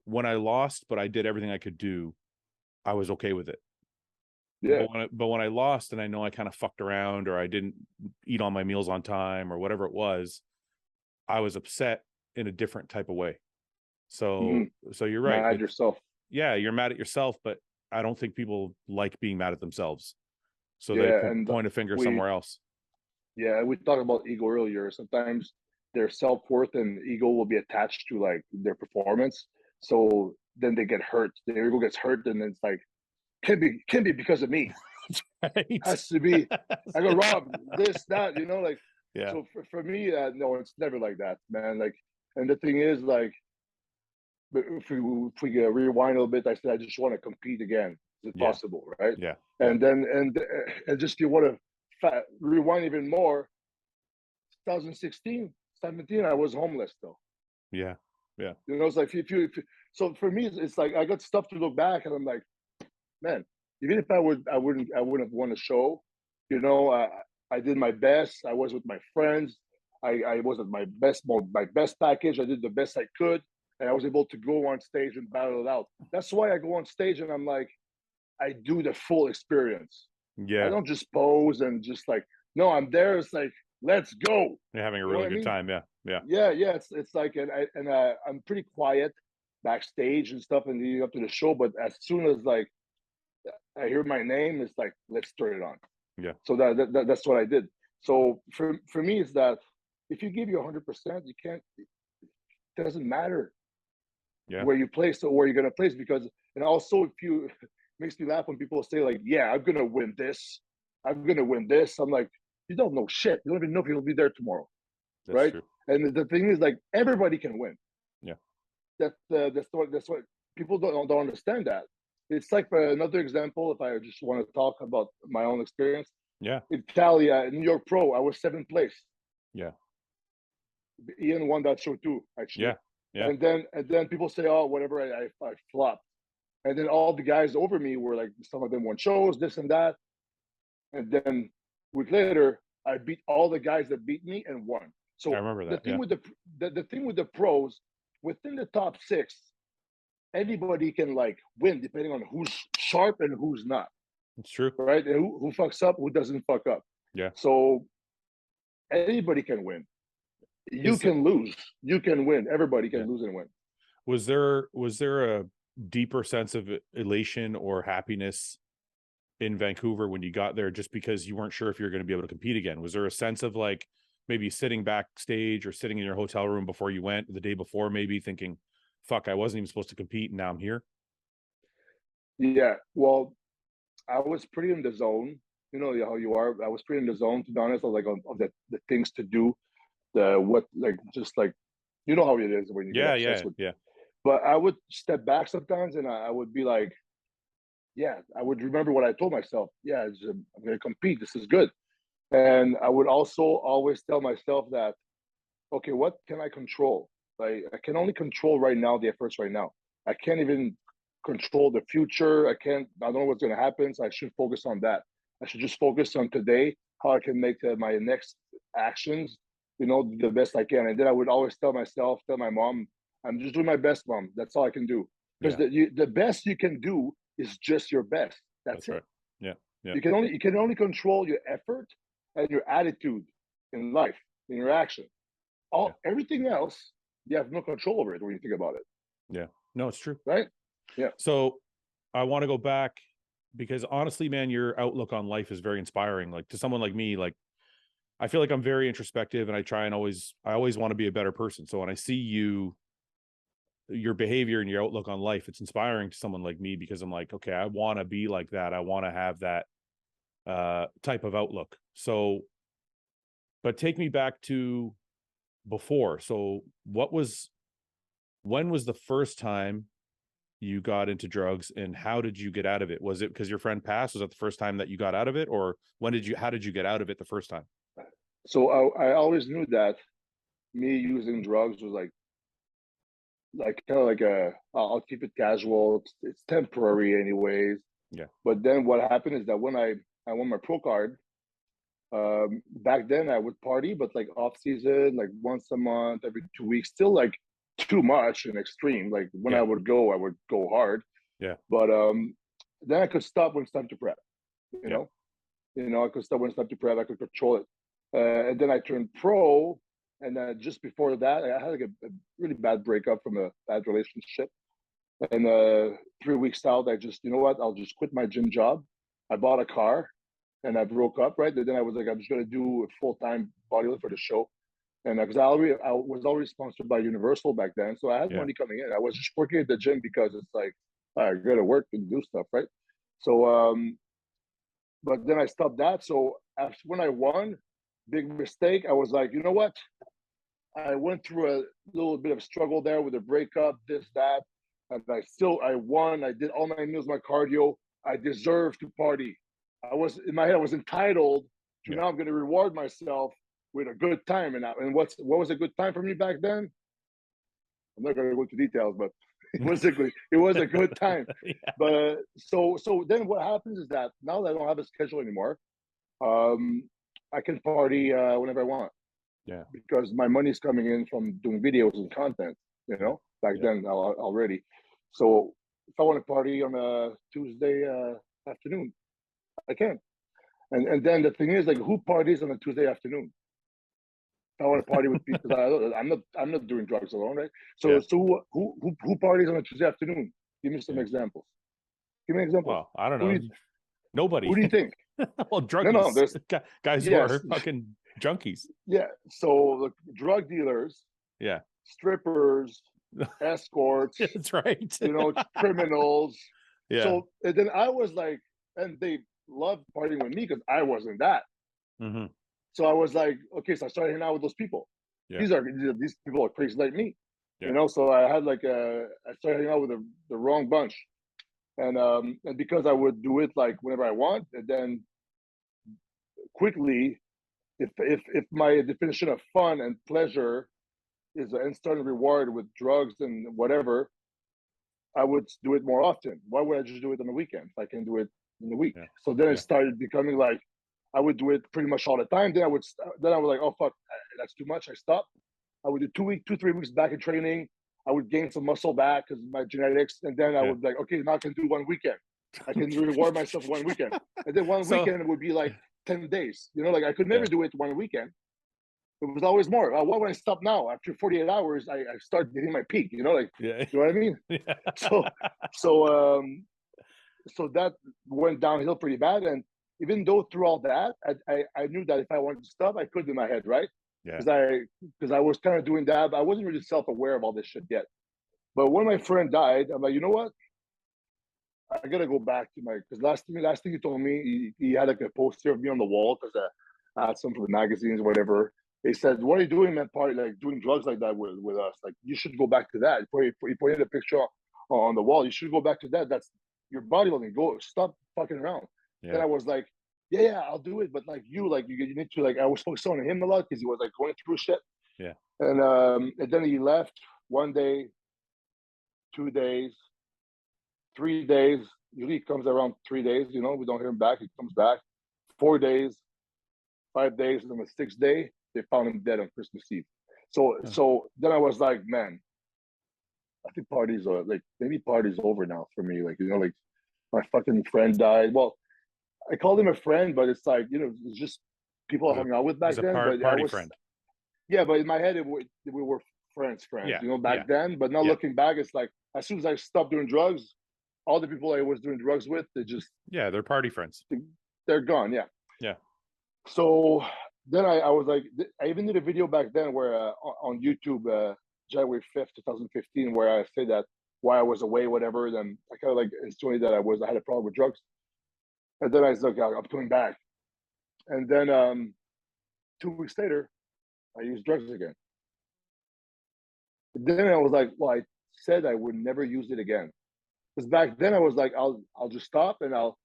Speaker 1: when I lost, but I did everything I could do, I was okay with it.
Speaker 3: Yeah.
Speaker 1: But when I lost and I know I kind of fucked around or I didn't eat all my meals on time or whatever it was, I was upset in a different type of way. So so you're right.
Speaker 3: Mad at yourself.
Speaker 1: Yeah, you're mad at yourself, but I don't think people like being mad at themselves. So they
Speaker 3: Yeah, and
Speaker 1: point a finger somewhere else.
Speaker 3: Yeah, we talked about ego earlier. Sometimes their self-worth and ego will be attached to like their performance. So then they get hurt. Their ego gets hurt, and it's like can't be because of me.
Speaker 1: Right.
Speaker 3: Has to be. I go Rob, this, that, like.
Speaker 1: Yeah.
Speaker 3: So for me, no, it's never like that, man. Like, and the thing is, like, if we rewind a little bit, I said I just want to compete again. Is it possible, right?
Speaker 1: Yeah.
Speaker 3: And then and just you want to rewind even more. 2016, 17, I was homeless though.
Speaker 1: Yeah. Yeah.
Speaker 3: It's like if you so for me, it's like I got stuff to look back, and I'm like, man, even if I wouldn't have won a show. I did my best. I was with my friends. I was at my best package. I did the best I could, and I was able to go on stage and battle it out. That's why I go on stage and I'm like, I do the full experience.
Speaker 1: Yeah.
Speaker 3: I don't just pose and just like, no, I'm there. It's like, let's go.
Speaker 1: You're having a really good time. Yeah. Yeah.
Speaker 3: Yeah. It's like, and I'm pretty quiet backstage and stuff and leading up to the show. But as soon as like I hear my name, it's like, let's turn it on.
Speaker 1: Yeah.
Speaker 3: So that's what I did. So for me, it's that if you give you 100%, you can't. It doesn't matter.
Speaker 1: Yeah.
Speaker 3: Where you place or where you're gonna place, because and also if you it makes me laugh when people say like, yeah, I'm gonna win this. I'm like, you don't know shit. You don't even know if you'll be there tomorrow.
Speaker 1: That's
Speaker 3: right?
Speaker 1: True.
Speaker 3: And the thing is, like, everybody can win.
Speaker 1: Yeah.
Speaker 3: That's what people don't understand. That it's like another example. If I just want to talk about my own experience,
Speaker 1: Yeah.
Speaker 3: Italia, New York Pro, I was 7th place.
Speaker 1: Yeah.
Speaker 3: Iain won that show too, actually.
Speaker 1: Yeah. Yeah.
Speaker 3: And then people say, oh, whatever, I flopped. And then all the guys over me were like, some of them won shows, this and that. And then a week later, I beat all the guys that beat me and won. So
Speaker 1: I remember that.
Speaker 3: The thing with the thing with the pros, within the top 6, anybody can like win depending on who's sharp and who's not.
Speaker 1: It's true.
Speaker 3: Right? And who fucks up, who doesn't fuck up.
Speaker 1: Yeah.
Speaker 3: So anybody can win. You can lose. You can win. Everybody can lose and win.
Speaker 1: Was there a deeper sense of elation or happiness in Vancouver when you got there, just because you weren't sure if you're going to be able to compete again? Was there a sense of like maybe sitting backstage or sitting in your hotel room before you went, the day before, maybe thinking, fuck, I wasn't even supposed to compete and now I'm here?
Speaker 3: Yeah. Well, I was pretty in the zone. You know how you are. I was pretty in the zone, to be honest. I was like of the things to do, just like, you know how it is when you get obsessed with. But I would step back sometimes, and I would be like, yeah, I would remember what I told myself. Yeah, I'm going to compete. This is good. And I would also always tell myself that, okay, what can I control? Like, I can only control right now, the efforts right now. I can't even control the future. I don't know what's going to happen. So I should focus on that. I should just focus on today, how I can make my next actions, the best I can. And then I would always tell my mom, I'm just doing my best, Mom. That's all I can do. Because the best you can do is just your best. That's it.
Speaker 1: Right. Yeah.
Speaker 3: You can only control your effort and your attitude in life, in your action. Everything else, you have no control over it when you think about it.
Speaker 1: Yeah. No, it's true.
Speaker 3: Right? Yeah.
Speaker 1: So I want to go back, because honestly, man, your outlook on life is very inspiring. Like, to someone like me, like, I feel like I'm very introspective, and I always want to be a better person. So when I see your behavior and your outlook on life, it's inspiring to someone like me, because I'm like, okay, I want to be like that. I want to have that type of outlook. So, but take me back to before. So when was the first time you got into drugs, and how did you get out of it? Was it because your friend passed? Was that the first time that you got out of it, or how did you get out of it the first time?
Speaker 3: So I always knew that me using drugs was like kind of like I'll keep it casual. It's temporary anyways.
Speaker 1: Yeah. But
Speaker 3: then what happened is that when I won my pro card, back then I would party, but like off season, like once a month, every 2 weeks, still like too much and extreme. Like when I would go hard.
Speaker 1: Yeah.
Speaker 3: But then I could stop when it's time to prep. I could start when it's time to prep, I could control it. And then I turned pro, and just before that, I had like a really bad breakup from a bad relationship. And 3 weeks out, I just, you know what, I'll just quit my gym job. I bought a car, and I broke up, right? And then I was like, I'm just going to do a full-time bodybuilding for the show. And because I was already sponsored by Universal back then, so I had money coming in. I was just working at the gym because it's like, I got to work and do stuff, right? So, but then I stopped that. So after, when I won, big mistake, I was like, you know what? I went through a little bit of struggle there with a breakup, this, that. And I won. I did all my meals, my cardio. I deserved to party. In my head, I was entitled to now I'm going to reward myself with a good time. And what was a good time for me back then? I'm not going to go into details, but it was a good time. But so then what happens is that now that I don't have a schedule anymore, I can party whenever I want.
Speaker 1: Yeah.
Speaker 3: Because my money's coming in from doing videos and content, back then already. So if I want to party on a Tuesday afternoon, I can. And then the thing is, like, who parties on a Tuesday afternoon? I want to party with people. I'm not doing drugs alone, right? So who parties on a Tuesday afternoon? Give me some examples. Give me an example.
Speaker 1: Well, I don't know. Nobody.
Speaker 3: Who do you think?
Speaker 1: Well, druggies. No, there's guys who are fucking junkies.
Speaker 3: Yeah. So the drug dealers.
Speaker 1: Yeah.
Speaker 3: Strippers, escorts.
Speaker 1: That's right.
Speaker 3: Criminals.
Speaker 1: Yeah.
Speaker 3: So and then I was like, and they loved partying with me because I wasn't that.
Speaker 1: Mm-hmm.
Speaker 3: So I was like, okay, so I started hanging out with those people. Yeah. These people are crazy like me, So I had I started hanging out with the wrong bunch, and because I would do it like whenever I want, and then quickly, if my definition of fun and pleasure is an instant reward with drugs and whatever, I would do it more often. Why would I just do it on the weekend if I can do it in the week? Yeah. So then it started becoming like, I would do it pretty much all the time. Then I was like, oh fuck, that's too much. I stopped. I would do 3 weeks back in training. I would gain some muscle back because of my genetics, and then I would like, okay, now I can do one weekend. I can reward myself one weekend, and then one weekend would be like 10 days. I could never do it one weekend. It was always more. Why would I stop now? After 48 hours, I start hitting my peak. You know what I mean? Yeah. So that went downhill pretty bad, and even though through all that, I knew that if I wanted to stop, I could in my head, right?
Speaker 1: Yeah.
Speaker 3: Because I was kind of doing that, but I wasn't really self-aware of all this shit yet. But when my friend died, I'm like, you know what? I gotta go back to because last thing he told me, he had like a poster of me on the wall because I had some from the magazines or whatever. They said, "What are you doing, man? Party like doing drugs like that with us? Like you should go back to that." He pointed a picture on the wall. You should go back to that. That's your bodybuilding. Go stop fucking around. Yeah. Then I was like, yeah, I'll do it. But like you need to I was focused on him a lot because he was like going through shit.
Speaker 1: Yeah.
Speaker 3: And then he left 1 day, 2 days, 3 days. Usually he comes around 3 days, we don't hear him back. He comes back 4 days, 5 days, and on the 6th day, they found him dead on Christmas Eve. So then I was like, man, I think parties are maybe party's over now for me. My fucking friend died. Well, I called him a friend, but it's like, it's just people I hung out with back then.
Speaker 1: Party friend.
Speaker 3: Yeah, but in my head, we were friends, back then. But now looking back, it's like, as soon as I stopped doing drugs, all the people I was doing drugs with,
Speaker 1: they're party friends.
Speaker 3: They're gone, yeah.
Speaker 1: Yeah.
Speaker 3: So then I was like, I even did a video back then where on YouTube, January 5th, 2015, where I said that why I was away, whatever. Then I kind of insinuated that I had a problem with drugs. And then I was like, I'm coming back. And then 2 weeks later, I used drugs again. Then I was like, well, I said I would never use it again. Because back then I was like, I'll just stop and I'll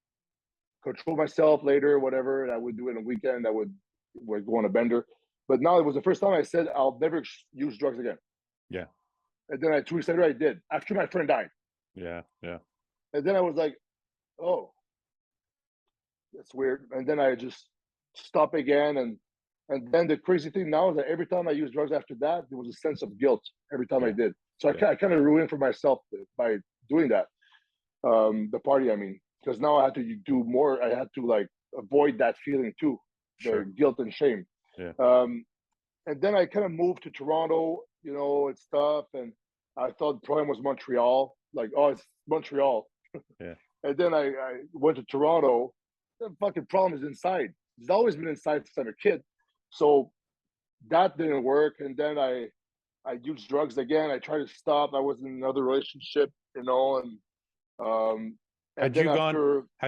Speaker 3: control myself later, whatever. And I would do it on a weekend. I would go on a bender. But now it was the first time I said I'll never use drugs again.
Speaker 1: Yeah.
Speaker 3: And then 2 weeks later I did, after my friend died.
Speaker 1: Yeah, yeah.
Speaker 3: And then I was like, oh, that's weird. And then I just stopped again. And then the crazy thing now is that every time I use drugs after that, there was a sense of guilt every time I did. So I kind of ruined for myself by doing that. The party, I mean. because now I had to do more. I had to like avoid that feeling too, the guilt and shame.
Speaker 1: Yeah.
Speaker 3: And then I kind of moved to Toronto, you know, and stuff. And I thought the problem was Montreal. Like, oh, it's Montreal.
Speaker 1: Yeah.
Speaker 3: And then I went to Toronto. The fucking problem is inside. It's always been inside since I'm a kid. So that didn't work. And then I used drugs again. I tried to stop. I was in another relationship, you know, and
Speaker 1: had
Speaker 3: then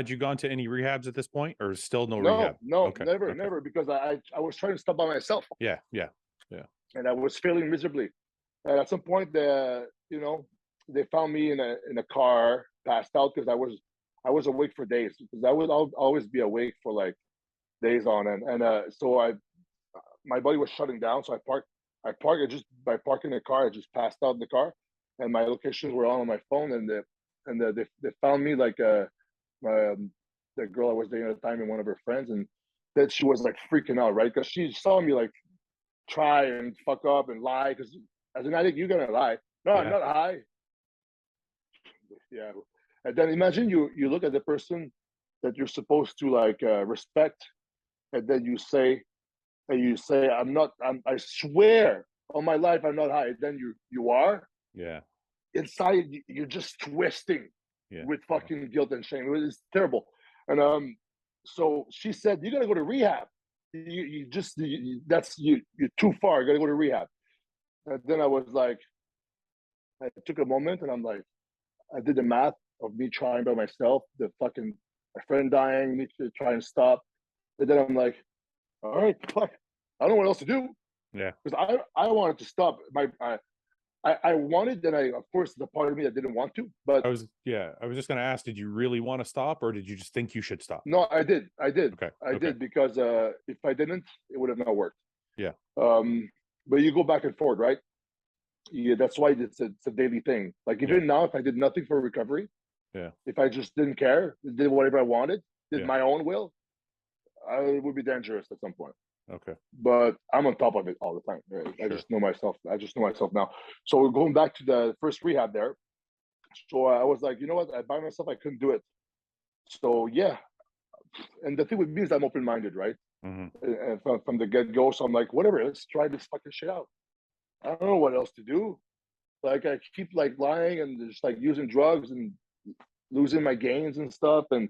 Speaker 1: you gone to any rehabs at this point, or still no
Speaker 3: no,
Speaker 1: rehab?
Speaker 3: No, okay. Never, because I was trying to stop by myself.
Speaker 1: Yeah.
Speaker 3: And I was failing miserably. And at some point, you know, they found me in a car, passed out, because I was awake for days, because I'll always be awake for like days on end. And so my body was shutting down. So I parked just by parking the car. I just passed out in the car, and my locations were on my phone. And they found me, like the girl I was dating at the time and one of her friends, and that she was like freaking out, right? Because she saw me like try and fuck up and lie. Because as an addict, you're gonna lie. No, I'm not high. Yeah. And then imagine you look at the person that you're supposed to like respect, and then you say, I swear on my life I'm not high. And then you are.
Speaker 1: Yeah.
Speaker 3: Inside you're just twisting with fucking guilt and shame. It was terrible. And so she said, you gotta go to rehab. You're too far. You gotta go to rehab. And then I was like, I took a moment, and I'm like, I did the math of me trying by myself, my friend dying, me to try and stop. And then I'm like, all right, fuck, I don't know what else to do.
Speaker 1: Yeah.
Speaker 3: Because I wanted to stop. I wanted, and of course, the part of me that didn't want to. But
Speaker 1: I was just going to ask, did you really want to stop, or did you just think you should stop?
Speaker 3: No, I did.
Speaker 1: Okay.
Speaker 3: I did, because if I didn't, it would have not worked.
Speaker 1: Yeah.
Speaker 3: But you go back and forth, right? Yeah, that's why it's a daily thing. Like even now, if I did nothing for recovery, if I just didn't care, did whatever I wanted, did my own will, it would be dangerous at some point.
Speaker 1: Okay.
Speaker 3: But I'm on top of it all the time. Right? Sure. I just know myself now. So going back to the first rehab there. So I was like, you know what? By myself, I couldn't do it. So yeah. And the thing with me is I'm open-minded, right? And from the get-go. So I'm like, whatever, let's try this fucking shit out. I don't know what else to do. Like I keep like lying and just like using drugs and losing my gains and stuff, and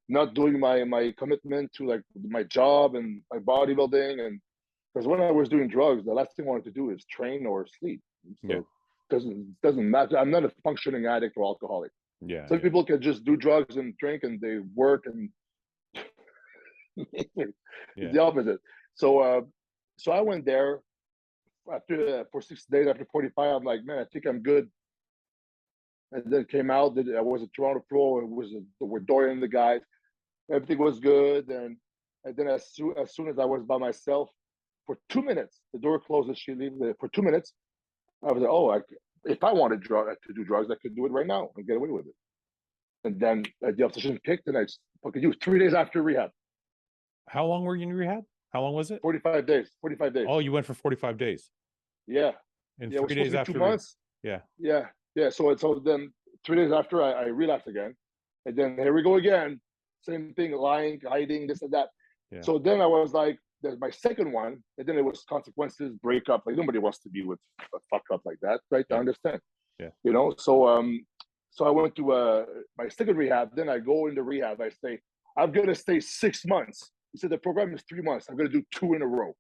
Speaker 3: not doing my commitment to like my job and my bodybuilding. And because when I was doing drugs, the last thing I wanted to do is train or sleep. So it doesn't matter. I'm not a functioning addict or alcoholic.
Speaker 1: Yeah.
Speaker 3: Some people can just do drugs and drink and they work, and the opposite. So I went there for 6 days. After 45, I'm like, man, I think I'm good. And then came out. I was a Toronto pro. It was with Dorian and the guys. Everything was good. And then as soon as I was by myself for 2 minutes, the door closes. She leaves for 2 minutes. I was like, oh, if I wanted to do drugs, I could do it right now and get away with it. And then the obsession kicked, and I just fucking do 3 days after rehab.
Speaker 1: How long were you in rehab? How long was it?
Speaker 3: 45 days. 45 days.
Speaker 1: Oh, you went for 45 days.
Speaker 3: Yeah.
Speaker 1: And 3 days after
Speaker 3: 2 months.
Speaker 1: Yeah.
Speaker 3: So then 3 days after I relapsed again. And then here we go again. Same thing, lying, hiding, this and that. Yeah. So then I was like, there's my second one, and then it was consequences, breakup. Like nobody wants to be with a fuck up like that, right? I understand.
Speaker 1: Yeah.
Speaker 3: You know, so I went to my second rehab. Then I go into rehab. I say, I'm gonna stay 6 months. He said the program is 3 months. I'm gonna do 2 in a row.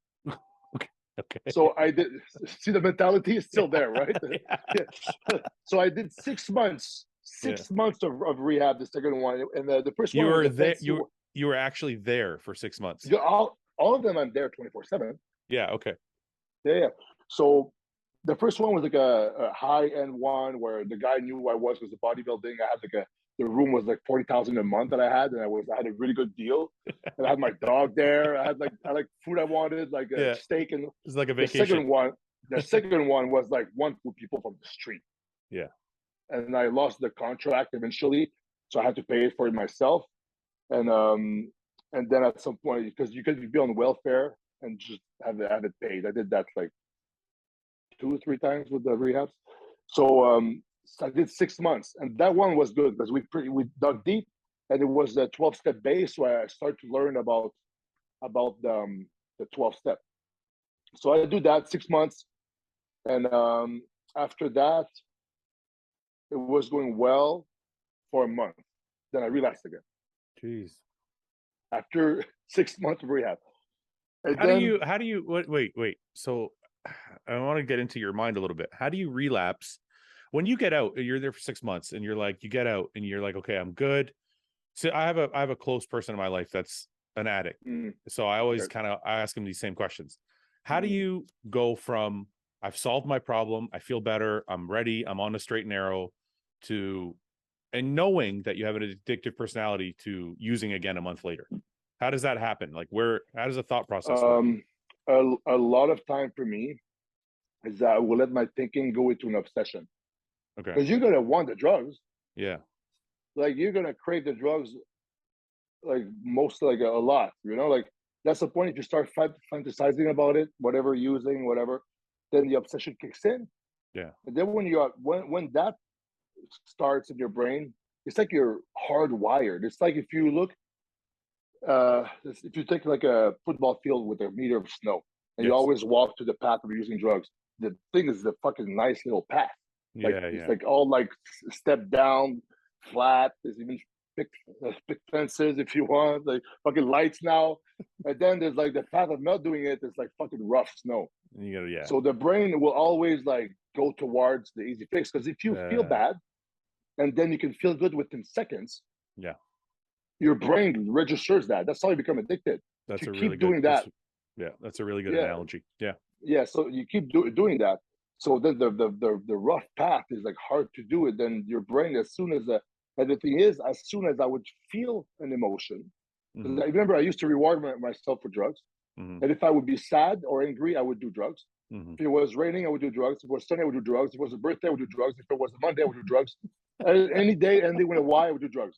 Speaker 1: Okay.
Speaker 3: So I did. See, the mentality is still there, right? So I did 6 months. 6 months of rehab. The second one, and the first one.
Speaker 1: You were there. You were actually there for 6 months.
Speaker 3: All of them, I'm there 24/7.
Speaker 1: Yeah. Okay.
Speaker 3: Yeah. So the first one was like a high-end one where the guy knew who I was a bodybuilding. I had the room was like $40,000 a month that I had, and I had a really good deal. And I had my dog there. I had food I wanted, like a steak, and
Speaker 1: it's like a vacation.
Speaker 3: The second one was like one for people from the street.
Speaker 1: Yeah. And
Speaker 3: I lost the contract eventually, so I had to pay it for it myself. And then at some point, because you could be on welfare and just have it paid. I did that like 2 or 3 times with the rehabs. So I did 6 months, and that one was good because we dug deep, and it was a 12-step base where I started to learn about the 12-step. So I do that 6 months, and after that, it was going well for a month. Then I relapsed again.
Speaker 1: Jeez.
Speaker 3: After 6 months of rehab. And
Speaker 1: how do you wait. So I want to get into your mind a little bit. How do you relapse when you get out? You're there for 6 months and you're like, you get out and you're like, okay, I'm good. So I have a close person in my life that's an addict. So I always I ask him these same questions. How do you go from I've solved my problem, I feel better, I'm ready, I'm on the straight and narrow, to and knowing that you have an addictive personality to using again a month later? How does that happen? Like how does the thought process work?
Speaker 3: A lot of time for me is that I will let my thinking go into an obsession.
Speaker 1: Okay.
Speaker 3: Because you're going to want the drugs.
Speaker 1: Yeah.
Speaker 3: Like you're going to crave the drugs like a lot, like that's the point. If you start fantasizing about it, whatever using, whatever, then the obsession kicks in.
Speaker 1: Yeah.
Speaker 3: And then when that starts in your brain, it's like you're hardwired. It's like if you look, if you take like a football field with a meter of snow and you always walk to the path of using drugs, the thing is the fucking nice little path. Like, it's like all like step down, flat. There's even pick fences if you want, like fucking lights now. And then there's like the path of not doing it. It's like fucking rough snow. So the brain will always like go towards the easy fix, because if you feel bad and then you can feel good within seconds, your brain registers that. That's how you become addicted.
Speaker 1: That's
Speaker 3: you
Speaker 1: a
Speaker 3: keep
Speaker 1: really
Speaker 3: doing
Speaker 1: good,
Speaker 3: that.
Speaker 1: That's a really good analogy.
Speaker 3: So you keep doing that. So then the rough path is like hard to do it. Then your brain, as soon as and the thing is, as soon as I would feel an emotion, I remember I used to reward myself for drugs. And if I would be sad or angry, I would do drugs. If it was raining, I would do drugs. If it was sunny, I would do drugs. If it was a birthday, I would do drugs. If it was a Monday, I would do drugs. Any day, ending with a Y, I would do drugs.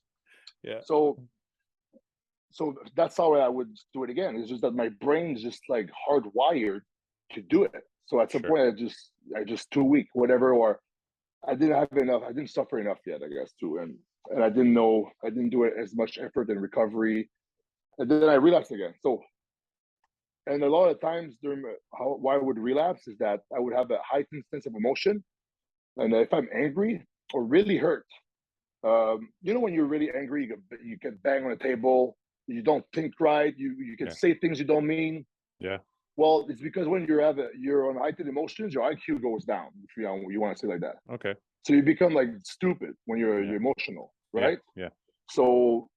Speaker 1: Yeah.
Speaker 3: So that's how I would do it again. It's just that my brain is just like hardwired to do it. So at some point, I just too weak, whatever, or I didn't have enough. I didn't suffer enough yet, I guess, too, and I didn't do it as much effort in recovery, and then I relapsed again. So, and a lot of times why I would relapse is that I would have a heightened sense of emotion, and if I'm angry or really hurt, when you're really angry, you can bang on the table, you don't think right, you can say things you don't mean.
Speaker 1: Yeah.
Speaker 3: Well, it's because when you're on heightened emotions, your IQ goes down, if you want to say like that.
Speaker 1: Okay.
Speaker 3: So you become like stupid when you're emotional, right?
Speaker 1: Yeah.
Speaker 3: So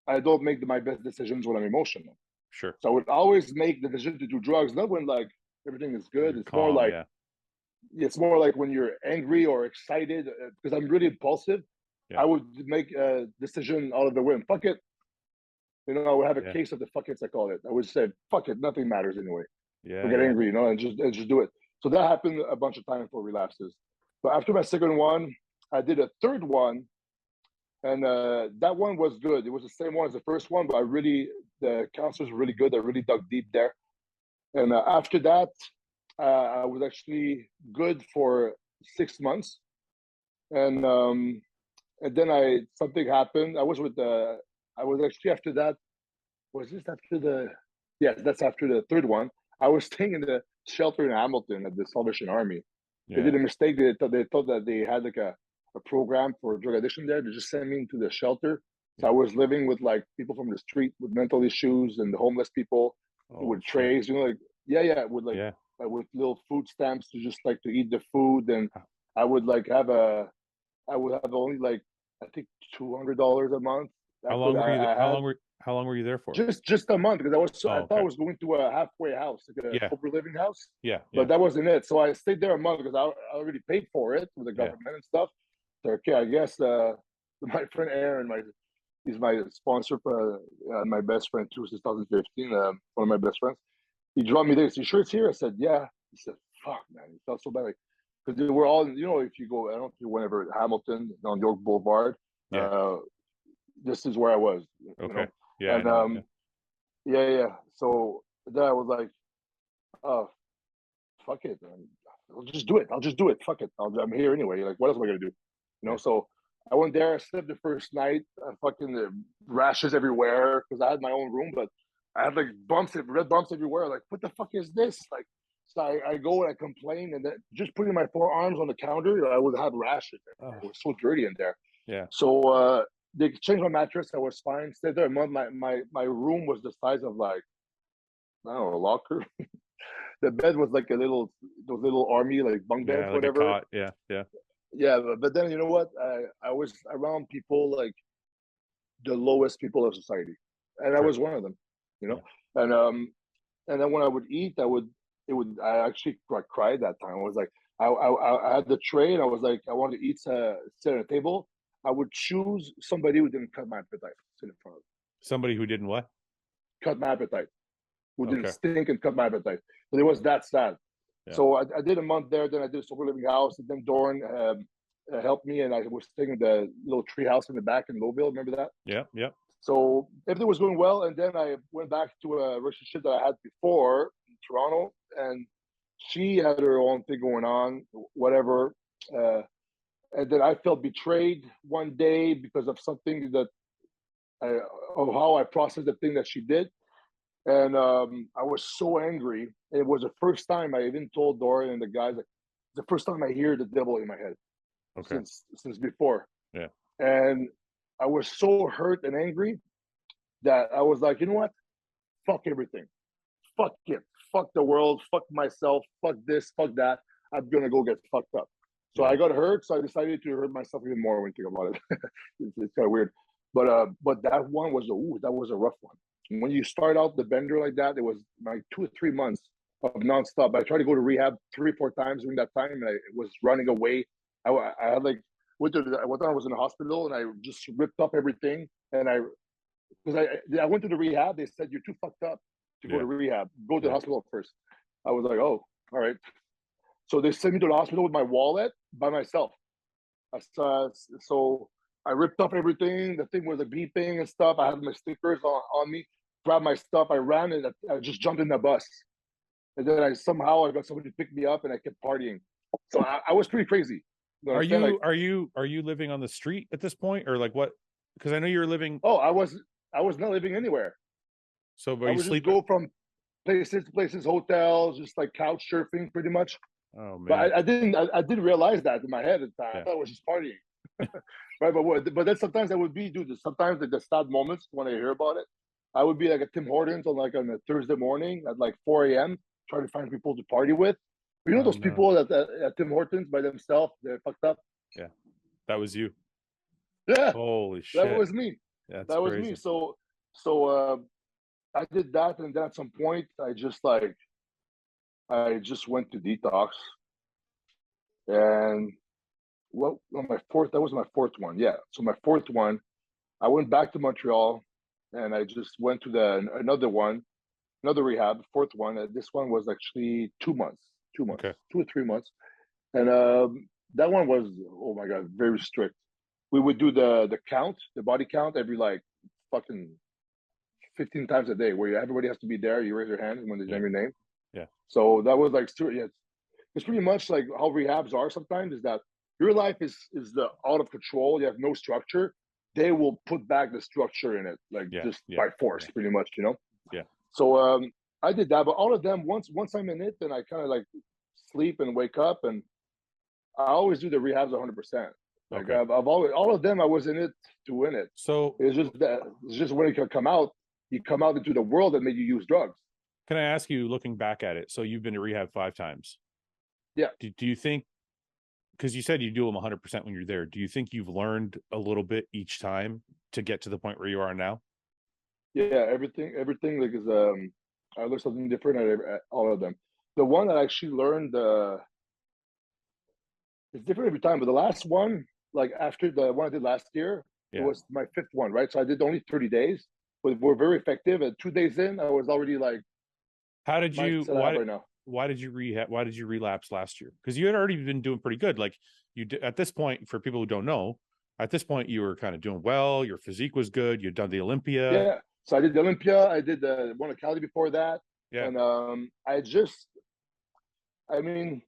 Speaker 3: I don't make my best decisions when I'm emotional.
Speaker 1: Sure.
Speaker 3: So I would always make the decision to do drugs, not when like everything is good. It's
Speaker 1: calm,
Speaker 3: more like it's more like when you're angry or excited, because I'm really impulsive. Yeah. I would make a decision out of the whim. Fuck it. I would have a case of the fuck it's, I call it. I would say, fuck it, nothing matters anyway. Or get angry, and just do it. So that happened a bunch of times for relapses. But after my second one, I did a third one, and that one was good. It was the same one as the first one, but the counselors were really good. I really dug deep there. And after that, I was actually good for 6 months. And then something happened. I was actually after that. Was this after the? Yes, that's after the third one. I was staying in the shelter in Hamilton at the Salvation Army. They did a mistake. They thought that they had like a program for drug addiction there. They just sent me into the shelter. So I was living with like people from the street with mental issues and the homeless people with trays, with with little food stamps to just like to eat the food. And I would have only like, I think $200 a month.
Speaker 1: How long were you there? How long were you there for?
Speaker 3: Just a month, because I thought I was going to a halfway house, like a sober living house. But that wasn't it. So I stayed there a month because I already paid for it with the government and stuff. So okay, I guess my friend Aaron, he's my sponsor, my best friend too, since 2015. One of my best friends. He dropped me there. So you sure it's here? I said, yeah. He said, fuck, man. It felt so bad. Because they were all, if you go, I don't know if you went ever Hamilton on York Boulevard. This is where I was.
Speaker 1: Okay.
Speaker 3: Yeah. And so then I was like, oh, fuck it. I'll just do it. Fuck it. I'm here anyway. Like, what else am I gonna do? So I went there, I slept the first night, fucking rashes everywhere because I had my own room, but I had like red bumps everywhere. Like, what the fuck is this? Like, so I go and I complain, and then just putting my forearms on the counter, I would have rashes. It was so dirty in there.
Speaker 1: Yeah.
Speaker 3: So they changed my mattress. I was fine. Stayed there a month. My room was the size of like, I don't know, a locker. The bed was like those little army like bunk beds,
Speaker 1: like
Speaker 3: whatever.
Speaker 1: a cot. Yeah.
Speaker 3: Yeah, but then you know what? I was around people like the lowest people of society, and I was one of them. You know, and then when I would eat, I actually cried that time. I was like, I had the tray, and I was like, I wanted to eat, sit at a table. I would choose somebody who didn't cut my appetite, sit in front of me.
Speaker 1: Somebody who didn't what?
Speaker 3: Cut my appetite, who didn't stink and cut my appetite. But it was that sad. Yeah. So I did a month there. Then I did a sober living house. And then Dorian helped me, and I was staying in the little tree house in the back in Lowville. Remember that?
Speaker 1: Yeah.
Speaker 3: So everything was going well, and then I went back to a relationship that I had before in Toronto, and she had her own thing going on, whatever. And then I felt betrayed one day because of something of how I processed the thing that she did. And I was so angry. It was the first time I even told Dorian and the guys, like, the first time I hear the devil in my head since before.
Speaker 1: Yeah.
Speaker 3: And I was so hurt and angry that I was like, you know what? Fuck everything. Fuck it. Fuck the world. Fuck myself. Fuck this. Fuck that. I'm going to go get fucked up. So I got hurt. So I decided to hurt myself even more when you think about it. It's kind of weird. But that one was a rough one. When you start out the bender like that, it was like 2 or 3 months of nonstop. I tried to go to rehab 3 or 4 times during that time, and I was running away. I had like one time I was in the hospital, and I just ripped up everything. And I went to the rehab. They said, you're too fucked up to go to rehab. Go to the hospital first. I was like, oh, all right. So they sent me to the hospital with my wallet by myself. So I ripped up everything. The thing was like beeping and stuff. I had my stickers on me. Grabbed my stuff. I ran, and I just jumped in the bus. And then I got somebody to pick me up, and I kept partying. So I was pretty crazy.
Speaker 1: Are you living on the street at this point, or like what? Because I know you're living.
Speaker 3: Oh, I was not living anywhere.
Speaker 1: So I
Speaker 3: would just go from places to places, hotels, just like couch surfing, pretty much.
Speaker 1: Oh man!
Speaker 3: But I didn't realize that in my head at the time. I thought I was just partying. Right, but then sometimes I would sometimes the sad moments when I hear about it, I would be like at Tim Hortons on a Thursday morning at like 4 a.m. trying to find people to party with. You know those people that at Tim Hortons by themselves, they're fucked up.
Speaker 1: Yeah, that was you.
Speaker 3: Yeah,
Speaker 1: holy shit,
Speaker 3: that was me.
Speaker 1: That's
Speaker 3: that was
Speaker 1: crazy.
Speaker 3: Me. So I did that, and then at some point I just went to detox, and that was my fourth one. Yeah. So my fourth one, I went back to Montreal, and I just went to another rehab, fourth one. This one was actually 2 months, 2 months, 2 or 3 months. And that one was, oh my God, very strict. We would do the body count every like fucking 15 times a day, where everybody has to be there. You raise your hand when they name your name.
Speaker 1: Yeah.
Speaker 3: So that was like, it's pretty much like how rehabs are sometimes, is that your life is out of control. You have no structure. They will put back the structure in it, by force, pretty much, you know?
Speaker 1: Yeah.
Speaker 3: So I did that, but all of them, once I'm in it, then I kind of like sleep and wake up, and I always do the rehabs 100%. Like I've always, all of them, I was in it to win it.
Speaker 1: So
Speaker 3: it's just when you come out into the world that made you use drugs.
Speaker 1: Can I ask you, looking back at it, so you've been to rehab 5 times.
Speaker 3: Yeah.
Speaker 1: Do you think, because you said you do them 100% when you're there, do you think you've learned a little bit each time to get to the point where you are now?
Speaker 3: Yeah, everything like is I learned something different at all of them. The one that I actually learned it's different every time, but the last one, like after the one I did last year, it was my 5th one, right? So I did only 30 days, but we're very effective. And 2 days in, I was already like,
Speaker 1: why did you rehab? Why did you relapse last year? Because you had already been doing pretty good. Like at this point, for people who don't know, at this point you were kind of doing well. Your physique was good. You'd done the Olympia.
Speaker 3: Yeah. So I did the Olympia. I did the one at Cali before that.
Speaker 1: Yeah.
Speaker 3: And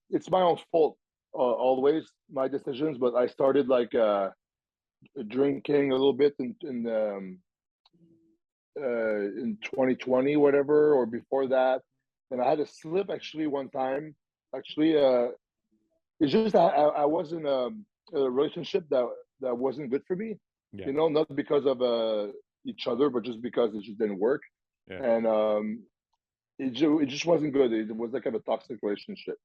Speaker 3: it's my own fault always, my decisions. But I started like drinking a little bit in 2020, whatever, or before that. And I had a slip actually one time. Actually, it's just I was in a relationship that wasn't good for me.
Speaker 1: Yeah.
Speaker 3: You know, not because of each other, but just because it just didn't work.
Speaker 1: Yeah.
Speaker 3: And it just wasn't good. It was like kind of a toxic relationship.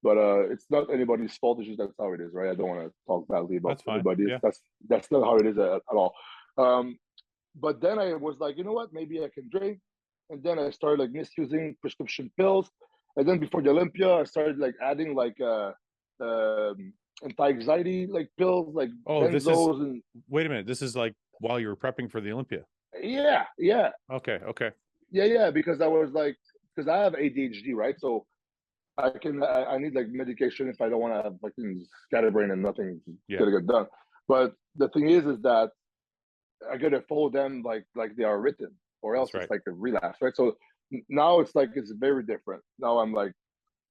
Speaker 3: But it's not anybody's fault. It's just that's how it is, right? I don't want to talk badly about anybody.
Speaker 1: Yeah.
Speaker 3: That's not how it is at all. But then I was like, you know what? Maybe I can drink. And then I started like misusing prescription pills. And then before the Olympia, I started like adding like anti-anxiety like pills, like benzos. And
Speaker 1: wait a minute. This is like while you were prepping for the Olympia.
Speaker 3: Yeah.
Speaker 1: Okay.
Speaker 3: Yeah. Because I was like, because I have ADHD, right? So I need like medication if I don't want to have fucking scatterbrain and nothing gonna get done. But the thing is that I gotta follow them like they are written, or else it's like a relapse, right? So now it's like it's very different. Now I'm like,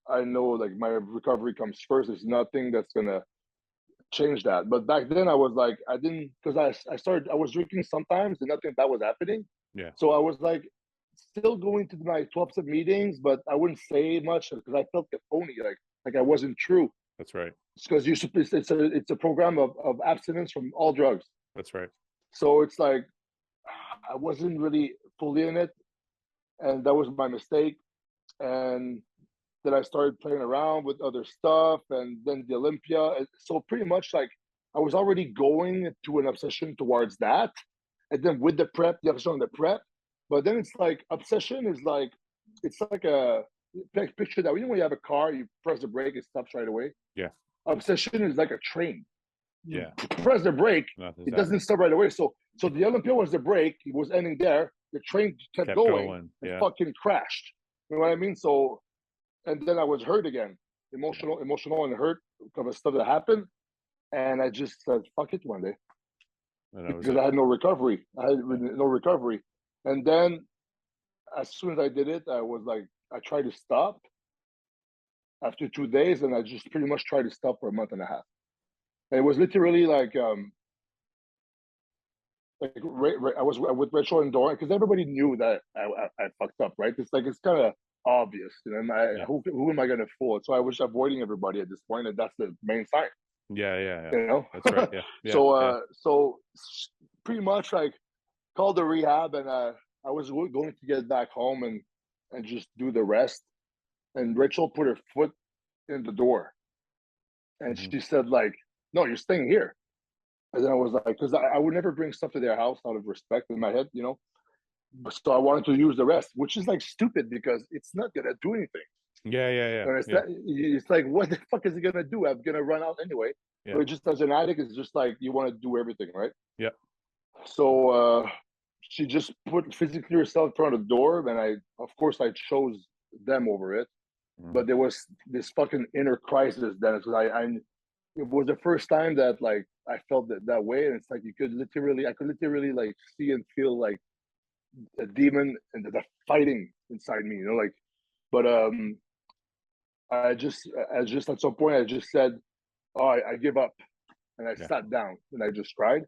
Speaker 3: I know like my recovery comes first. There's nothing that's gonna change that. But back then I was like, I didn't, because I was drinking sometimes and nothing that was happening.
Speaker 1: Yeah.
Speaker 3: So I was like still going to my 12-step meetings, but I wouldn't say much because I felt phony, like I wasn't true.
Speaker 1: That's right.
Speaker 3: Because it's a program of abstinence from all drugs.
Speaker 1: That's right.
Speaker 3: So it's like I wasn't really fully in it, and that was my mistake. And then I started playing around with other stuff, and then the Olympia. So pretty much like I was already going to an obsession towards that, and then with the prep, the obsession on the prep. But then it's like obsession is like it's like a picture that when you have a car, you press the brake, it stops right away.
Speaker 1: Yeah.
Speaker 3: Obsession is like a train.
Speaker 1: Yeah.
Speaker 3: Press the brake, it doesn't stop right away. So the Olympia was the brake, it was ending there. The train kept going. And fucking crashed. You know what I mean? So, and then I was hurt again, emotional and hurt because of stuff that happened. And I just said, fuck it one day. Because I had no recovery. And then as soon as I did it, I was like, I tried to stop after 2 days, and I just pretty much tried to stop for a month and a half. And it was literally like I was with Rachel and Dorian because everybody knew that I fucked up, right? It's like it's kind of obvious, you know. Who am I going to fool? So I was avoiding everybody at this point, and that's the main sign.
Speaker 1: Yeah.
Speaker 3: You know,
Speaker 1: that's right. Yeah.
Speaker 3: So pretty much like called the rehab, and I was going to get back home and just do the rest. And Rachel put her foot in the door, and she said like, "No, you're staying here." And then I was like, because I would never bring stuff to their house out of respect in my head, you know. So I wanted to use the rest, which is like stupid because it's not gonna do anything.
Speaker 1: Yeah.
Speaker 3: It's like, what the fuck is it gonna do? I'm gonna run out anyway. Yeah. So just as an addict, it's just like you want to do everything, right?
Speaker 1: Yeah.
Speaker 3: So she just put physically herself in front of the door, and of course I chose them over it. But there was this fucking inner crisis then, because it was the first time that like I felt that way, and it's like I could literally like see and feel like a demon and the fighting inside me, you know, like. But I just at some point I just said, "Oh, I give up," and I sat down and I just cried,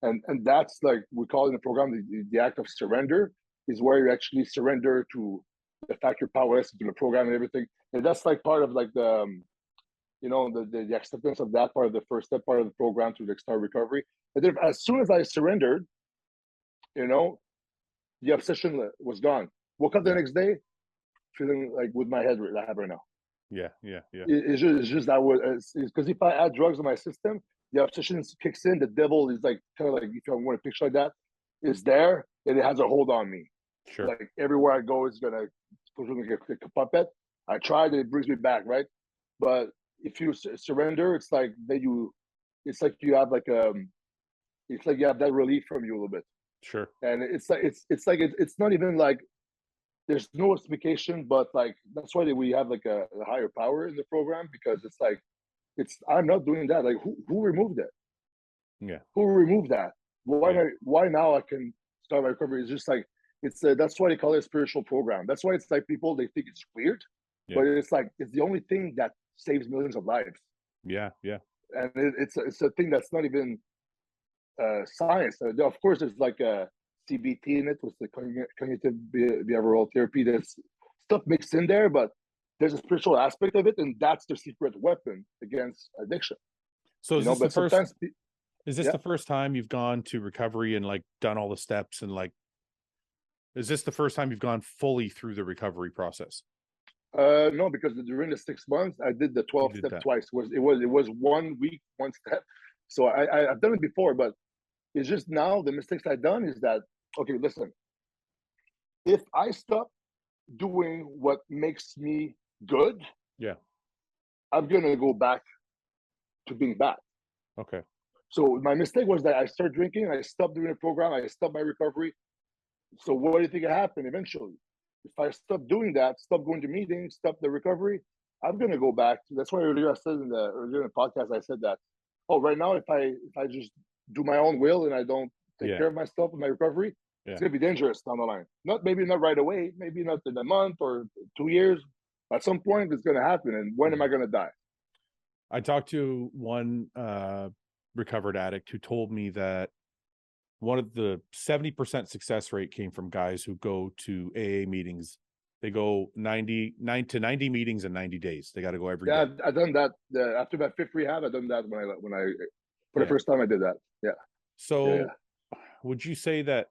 Speaker 3: and that's like we call in the program the act of surrender is where you actually surrender to the fact you're powerless to the program and everything, and that's like part of like the you know, the acceptance of that part of the first step part of the program to start recovery. And then as soon as I surrendered, you know, the obsession was gone. Woke up the next day feeling like with my head I have right now.
Speaker 1: Yeah.
Speaker 3: It's just that was because if I add drugs in my system, the obsession kicks in. The devil is like kind of like, if you want a picture like that, is there and it has a hold on me.
Speaker 1: Sure.
Speaker 3: Like everywhere I go, it's gonna push me like a puppet. I tried and it brings me back, right? But if you surrender, it's like it's like you have that relief from you a little bit.
Speaker 1: Sure.
Speaker 3: And it's not even like there's no explication, but like that's why we have like a higher power in the program, because it's like I'm not doing that. Like who removed it?
Speaker 1: Yeah.
Speaker 3: Who removed that? Why now I can start my recovery? It's just like that's why they call it a spiritual program. That's why it's like people they think it's weird, but it's like it's the only thing that saves millions of lives.
Speaker 1: Yeah.
Speaker 3: And it's a thing that's not even science. Of course, there's like a CBT in it, with the cognitive behavioral therapy. There's stuff mixed in there, but there's a spiritual aspect of it, and that's the secret weapon against addiction.
Speaker 1: So is this the first? Is this the first time you've gone to recovery and like done all the steps, and like, is this the first time you've gone fully through the recovery process?
Speaker 3: No, because during the 6 months, I did the 12 step twice. It was 1 week, one step. So I've done it before, but it's just now the mistakes I've done is that, okay, listen, if I stop doing what makes me good, I'm gonna go back to being bad.
Speaker 1: Okay.
Speaker 3: So my mistake was that I started drinking, I stopped doing the program, I stopped my recovery. So what do you think happened eventually? If I stop doing that, stop going to meetings, stop the recovery, I'm gonna go back. That's why earlier I said earlier in the podcast, I said that, oh, right now if I just do my own will and I don't take care of myself in my recovery, it's gonna be dangerous down the line. Maybe not right away, maybe not in a month or 2 years. At some point it's gonna happen. And when am I gonna die?
Speaker 1: I talked to one recovered addict who told me that one of the 70% success rate came from guys who go to AA meetings. They go 90 meetings in 90 days. They got to go every day.
Speaker 3: I've done that. After my 5th rehab, I've done that when I for the first time I did that. Yeah.
Speaker 1: So would you say that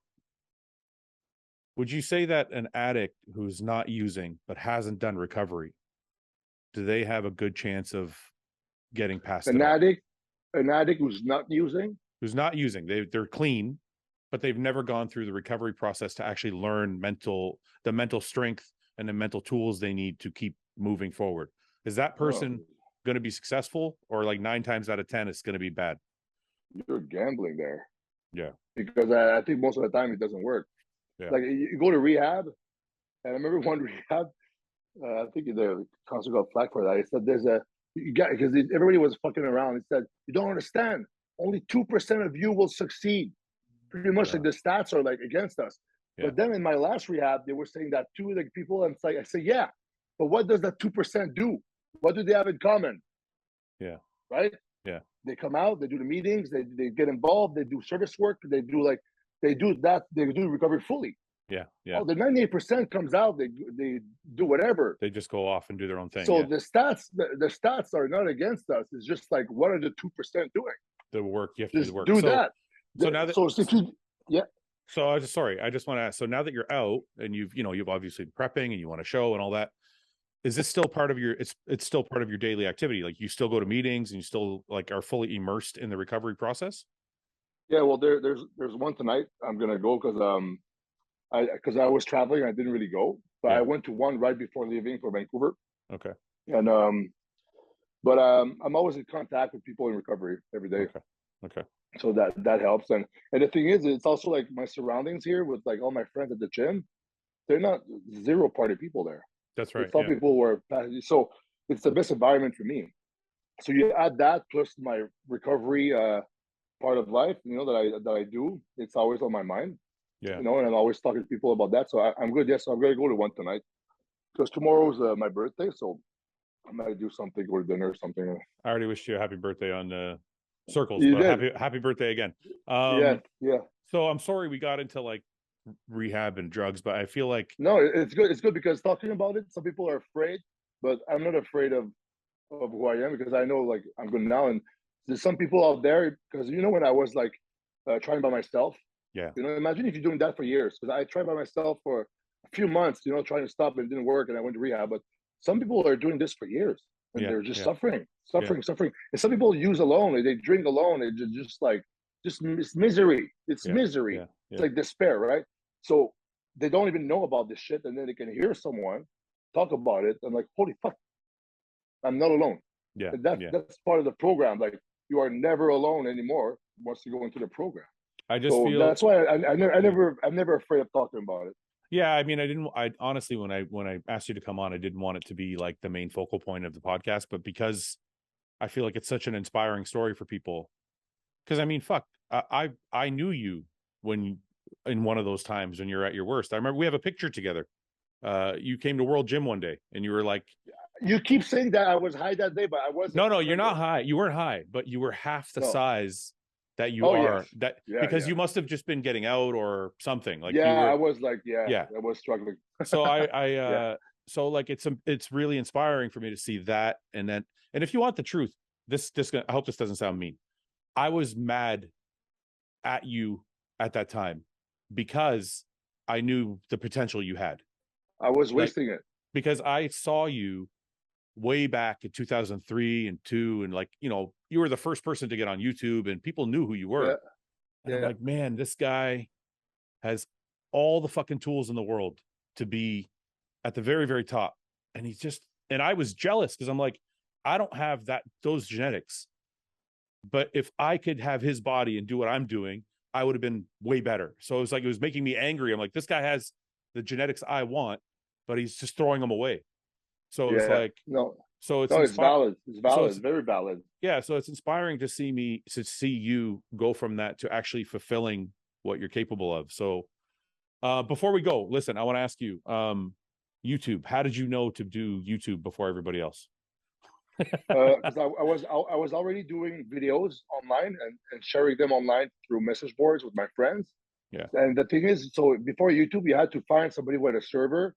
Speaker 1: an addict who's not using but hasn't done recovery, do they have a good chance of getting past
Speaker 3: an addict who's not using?
Speaker 1: Who's not using, they're clean, but they've never gone through the recovery process to actually learn the mental strength and the mental tools they need to keep moving forward. Is that person going to be successful, or like 9 times out of 10 it's going to be bad?
Speaker 3: You're gambling there.
Speaker 1: Yeah.
Speaker 3: Because I think most of the time it doesn't work. Yeah. Like you go to rehab, and I remember one rehab, I think the council got flack for that. He said because everybody was fucking around. He said, you don't understand. Only 2% of you will succeed. Pretty much like the stats are like against us. Yeah. But then in my last rehab, they were saying that too, like people, and it's like, I say, yeah, but what does that 2% do? What do they have in common?
Speaker 1: Yeah.
Speaker 3: Right?
Speaker 1: Yeah.
Speaker 3: They come out, they do the meetings, they get involved, they do service work, they do recovery fully.
Speaker 1: Yeah. Yeah.
Speaker 3: Oh, the 98% comes out, they do whatever.
Speaker 1: They just go off and do their own thing.
Speaker 3: So the stats are not against us. It's just like, what are the 2% doing?
Speaker 1: The work, you have to do the work.
Speaker 3: Do that.
Speaker 1: So now that,
Speaker 3: so
Speaker 1: I just want to ask, so now that you're out and you've obviously been prepping and you want to show and all that, is this still part of your, it's still part of your daily activity? Like you still go to meetings and you still like are fully immersed in the recovery process?
Speaker 3: Yeah, well, there's one tonight I'm going to go because I was traveling, I didn't really go, but I went to one right before leaving for Vancouver.
Speaker 1: Okay.
Speaker 3: And, I'm always in contact with people in recovery every day.
Speaker 1: Okay.
Speaker 3: So that helps. And the thing is, it's also like my surroundings here with like all my friends at the gym, they're not zero party people there.
Speaker 1: That's right.
Speaker 3: Some people were, so it's the best environment for me. So you add that plus my recovery part of life, that I do, it's always on my mind.
Speaker 1: Yeah.
Speaker 3: And I'm always talking to people about that. So I'm good. Yes, so I'm going to go to one tonight because tomorrow's my birthday. So I might do something, go to dinner or something.
Speaker 1: I already wished you a happy birthday on Circles,
Speaker 3: you
Speaker 1: but
Speaker 3: did.
Speaker 1: happy birthday again.
Speaker 3: Yeah.
Speaker 1: So I'm sorry we got into like rehab and drugs, but I feel like
Speaker 3: no, it's good. It's good because talking about it, some people are afraid, but I'm not afraid of who I am because I know like I'm good now. And there's some people out there because when I was like trying by myself, imagine if you're doing that for years. Because I tried by myself for a few months, trying to stop and it didn't work, and I went to rehab. But some people are doing this for years and they're just suffering. And some people use alone, they drink alone, it's it's misery. It's misery.
Speaker 1: Yeah.
Speaker 3: It's like despair, right? So they don't even know about this shit, and then they can hear someone talk about it and like, holy fuck, I'm not alone.
Speaker 1: Yeah.
Speaker 3: That's part of the program. Like you are never alone anymore once you go into the program.
Speaker 1: I just feel
Speaker 3: that's why I'm never afraid of talking about it.
Speaker 1: Yeah, I mean, I honestly, when I asked you to come on, I didn't want it to be like the main focal point of the podcast, but because I feel like it's such an inspiring story for people. Because I mean, fuck, I knew you in one of those times when you're at your worst. I remember we have a picture together. You came to World Gym one day, and you were like,
Speaker 3: you keep saying that I was high that day, but I wasn't.
Speaker 1: No, you're not high. You weren't high, but you were half the size that you because
Speaker 3: yeah.
Speaker 1: you must have just been getting out or something. Like
Speaker 3: I was like, I was struggling.
Speaker 1: So so like it's really inspiring for me to see that. And then, and if you want the truth, I hope this doesn't sound mean. I was mad at you at that time because I knew the potential you had.
Speaker 3: I was wasting it
Speaker 1: because I saw you way back in 2003 and 2, and like, you know, you were the first person to get on YouTube and people knew who you were. And I'm like, man, this guy has all the fucking tools in the world to be at the very, very top. And and I was jealous because I'm like, I don't have those genetics, but if I could have his body and do what I'm doing, I would have been way better. So it was like, it was making me angry. I'm like, this guy has the genetics I want, but he's just throwing them away. So it's like, it's
Speaker 3: valid. It's valid. So very valid.
Speaker 1: Yeah. So it's inspiring to see you go from that to actually fulfilling what you're capable of. So before we go, listen, I want to ask you, YouTube, how did you know to do YouTube before everybody else?
Speaker 3: Because I was already doing videos online and sharing them online through message boards with my friends.
Speaker 1: Yeah.
Speaker 3: And the thing is, so before YouTube, you had to find somebody with a server.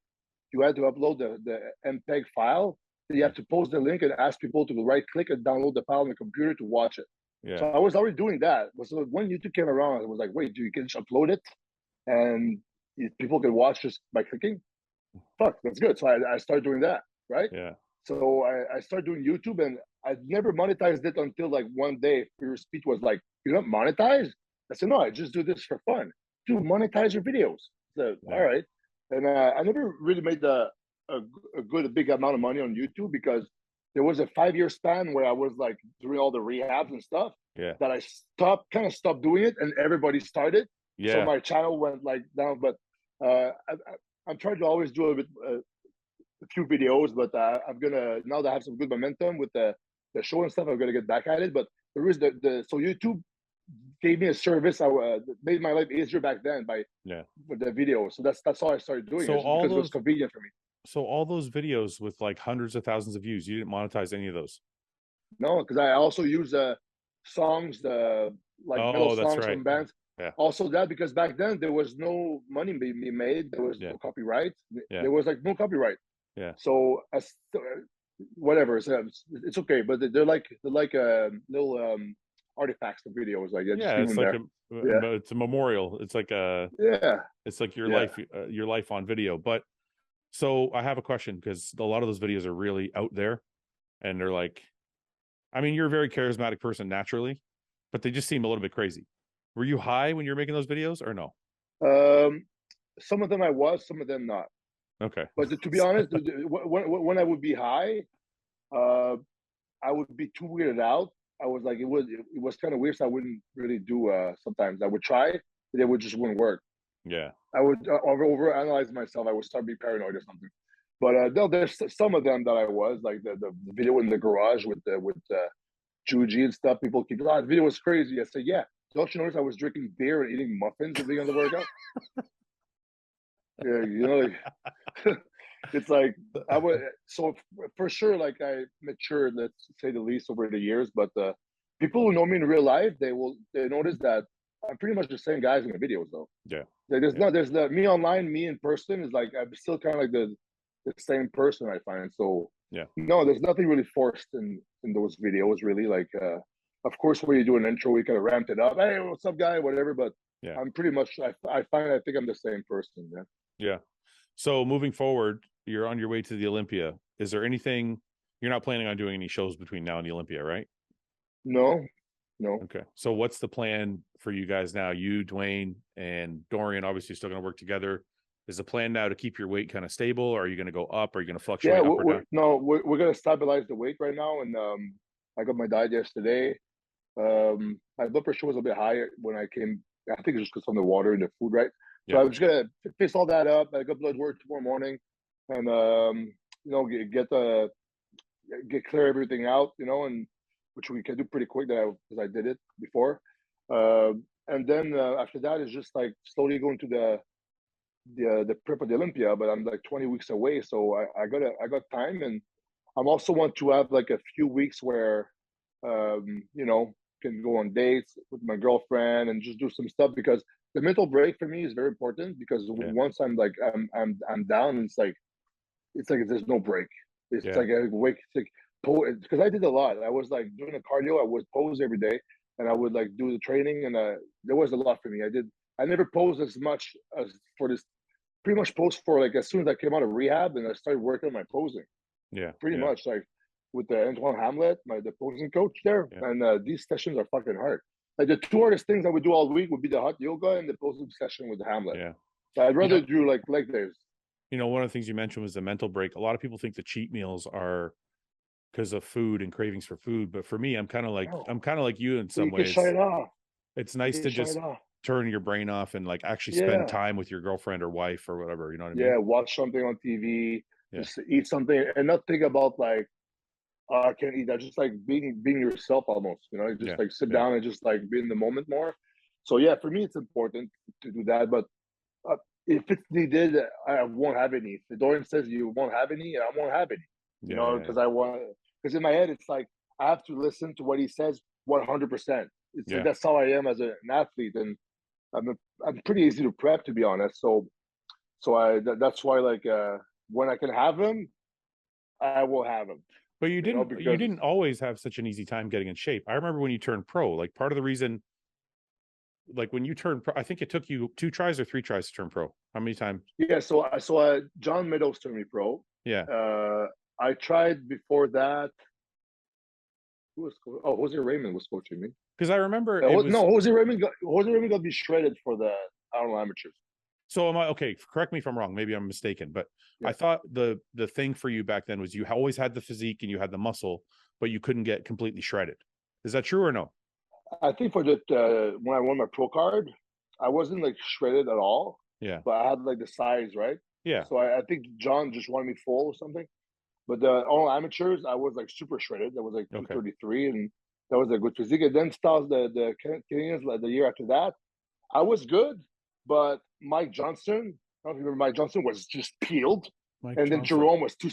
Speaker 3: You had to upload the MPEG file. Then you have to post the link and ask people to right click and download the file on the computer to watch it.
Speaker 1: Yeah.
Speaker 3: So I was already doing that. So when YouTube came around, I was like, wait, you can just upload it and people can watch just by clicking? Fuck, that's good. So I started doing that, right?
Speaker 1: Yeah.
Speaker 3: So I started doing YouTube, and I never monetized it until like one day your speech was like, you're not monetized? I said, no, I just do this for fun. Dude, monetize your videos. So, all right. And I never really made a big amount of money on YouTube because there was a 5-year span where I was like doing all the rehabs and stuff that I kind of stopped doing it, and everybody started. Yeah. So my channel went like down, but I'm trying to always do a few videos, but I'm gonna, now that I have some good momentum with the show and stuff, I'm gonna get back at it. But there is so YouTube gave me a service. I made my life easier back then with the video. So that's all I started doing. So because it was convenient for me.
Speaker 1: So all those videos with like hundreds of thousands of views, you didn't monetize any of those?
Speaker 3: No, because I also use songs, metal songs from bands.
Speaker 1: Yeah.
Speaker 3: Also that, because back then there was no money being made. There was no copyright. There was like no copyright.
Speaker 1: Yeah.
Speaker 3: So whatever, it's okay. But they're like little artifacts of videos. Like
Speaker 1: it's like it's a memorial. It's like it's like your life on video. But so I have a question, because a lot of those videos are really out there, and they're like, I mean, you're a very charismatic person naturally, but they just seem a little bit crazy. Were you high when you were making those videos or no?
Speaker 3: Some of them I was, some of them not.
Speaker 1: Okay.
Speaker 3: But to be honest, when I would be high, I would be too weirded out. I was like, it was kind of weird, so I wouldn't really do. Sometimes I would try, but it just wouldn't work.
Speaker 1: Yeah.
Speaker 3: I would overanalyze myself. I would start being paranoid or something. But no, there's some of them that I was, like the video in the garage with Juji and stuff. People keep, the video was crazy. I said, yeah. Don't you notice I was drinking beer and eating muffins at the beginning of the workout? Yeah, you know, like, it's like I would. So for sure, like I matured, let's say the least, over the years. But people who know me in real life, they notice that I'm pretty much the same guys in the videos, though.
Speaker 1: Yeah.
Speaker 3: Like, there's me online, me in person is like I'm still kind of like the same person, I find. So
Speaker 1: yeah, no,
Speaker 3: there's nothing really forced in those videos, really. Like, of course, when you do an intro, we kind of ramped it up. Hey, what's up, guy? Whatever. But
Speaker 1: yeah,
Speaker 3: I'm pretty much. I think I'm the same person. Yeah.
Speaker 1: Yeah. So moving forward, you're on your way to the Olympia. Is there anything you're not planning on doing any shows between now and the Olympia, right?
Speaker 3: No.
Speaker 1: Okay. So what's the plan for you guys now? You, Dwayne, and Dorian obviously still going to work together. Is the plan now to keep your weight kind of stable, or are you going to go up? Are you going to fluctuate up or down?
Speaker 3: No, we're going to stabilize the weight right now. And I got my diet yesterday. My blood pressure was a bit higher when I came. I think it's just because of the water and the food, right? So I'm just gonna fix all that up. I got blood work tomorrow morning, and get clear everything out, and which we can do pretty quick because I did it before. And then after that is just like slowly going to the prep of the Olympia. But I'm like 20 weeks away, so I got time, and I'm also want to have like a few weeks where can go on dates with my girlfriend and just do some stuff, because the mental break for me is very important, because once I'm like I'm down, it's like there's no break. It's like I wake, it's like because I did a lot. I was like doing a cardio. I would pose every day, and I would like do the training, and there was a lot for me. I never posed as much as for this. Pretty much posed for like as soon as I came out of rehab, and I started working on my posing.
Speaker 1: Yeah,
Speaker 3: pretty much like with the Antoine Vaillant, the posing coach there, and these sessions are fucking hard. Like the two hardest things I would do all week would be the hot yoga and the posing session with the Vaillant.
Speaker 1: Yeah,
Speaker 3: so I'd rather do like leg days.
Speaker 1: You know, one of the things you mentioned was the mental break. A lot of people think the cheat meals are because of food and cravings for food, but for me, I'm kind of like you in some ways.
Speaker 3: Shut it off.
Speaker 1: It's nice to just turn your brain off and like actually spend time with your girlfriend or wife or whatever. You know what I mean?
Speaker 3: Yeah, watch something on TV, just eat something, and not think about like, I can't eat that. Just like being yourself almost. You know, just like sit down and just like be in the moment more. So yeah, for me, it's important to do that. But if it's needed, I won't have any. If Dorian says you won't have any, I won't have any. You know, because in my head, it's like I have to listen to what he says 100%. It's like, that's how I am as an athlete, and I'm pretty easy to prep, to be honest. So that's why like when I can have him, I will have him.
Speaker 1: But you didn't always have such an easy time getting in shape. I remember when you turned pro, like part of the reason, like when you turned pro, I think it took you 2 tries or 3 tries to turn pro. How many times?
Speaker 3: Yeah, so John Meadows turned me pro.
Speaker 1: Yeah.
Speaker 3: I tried before that. Jose Raymond was coaching me.
Speaker 1: Because I remember
Speaker 3: Jose Raymond got me shredded for the Arnold Amateurs.
Speaker 1: So am I okay? Correct me if I'm wrong. Maybe I'm mistaken, but I thought the thing for you back then was you always had the physique and you had the muscle, but you couldn't get completely shredded. Is that true or no?
Speaker 3: I think for that when I won my pro card, I wasn't like shredded at all.
Speaker 1: Yeah,
Speaker 3: but I had like the size, right?
Speaker 1: Yeah.
Speaker 3: So I think John just wanted me full or something. But the all amateurs, I was like super shredded. That was like 233, and that was a good physique. And then starts the Canadians, like the year after that, I was good, but Mike Johnson, I don't remember, Mike Johnson was just peeled, then Jerome was too.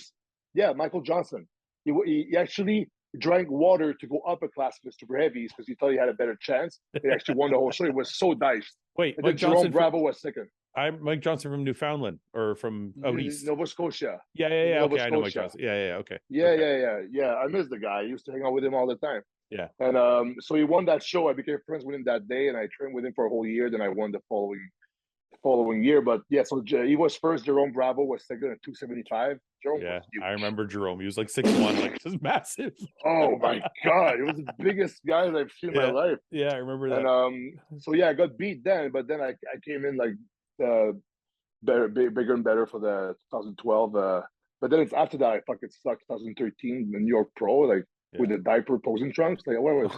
Speaker 3: Yeah, Michael Johnson. He actually drank water to go up a class in the super heavies because he thought he had a better chance. He actually won the whole show. It was so diced.
Speaker 1: Wait,
Speaker 3: and then Jerome Bravo was second.
Speaker 1: I'm Mike Johnson from Newfoundland or from out east,
Speaker 3: Nova Scotia.
Speaker 1: Yeah. Okay, I know Mike Johnson. Yeah. Okay.
Speaker 3: Yeah. I miss the guy. I used to hang out with him all the time.
Speaker 1: Yeah.
Speaker 3: And so he won that show. I became friends with him that day, and I trained with him for a whole year. Then I won the following year. But yeah, so he was first. Jerome Bravo was second at 275. Jerome was huge.
Speaker 1: I remember Jerome. He was like 6'1", like just massive.
Speaker 3: Oh my god, it was the biggest guy I've seen in my life.
Speaker 1: Yeah, I remember that.
Speaker 3: And so yeah, I got beat then, but then I came in like bigger and better for the 2012. But then it's after that I fucking sucked. 2013, the New York Pro, like with the diaper posing trunks. Like what was?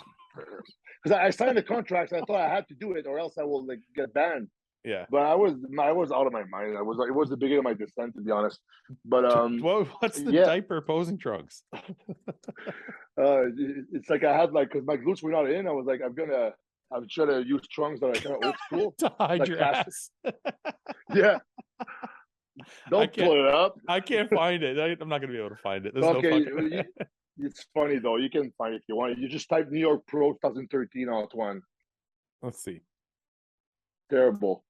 Speaker 3: Because I signed the contract, so I thought I had to do it, or else I will like get banned.
Speaker 1: Yeah,
Speaker 3: but I was out of my mind. I was like, it was the beginning of my descent, to be honest. But
Speaker 1: what's the diaper posing trunks?
Speaker 3: It's like I had like, because my glutes were not in. I was like, I'm trying to use trunks that are kind of old school
Speaker 1: to hide like your ass.
Speaker 3: Yeah. Don't pull it up.
Speaker 1: I can't find it. I'm not gonna be able to find it.
Speaker 3: Okay, it's funny though. You can find it if you want. You just type New York Pro 2013 Antoine.
Speaker 1: Let's see.
Speaker 3: Terrible.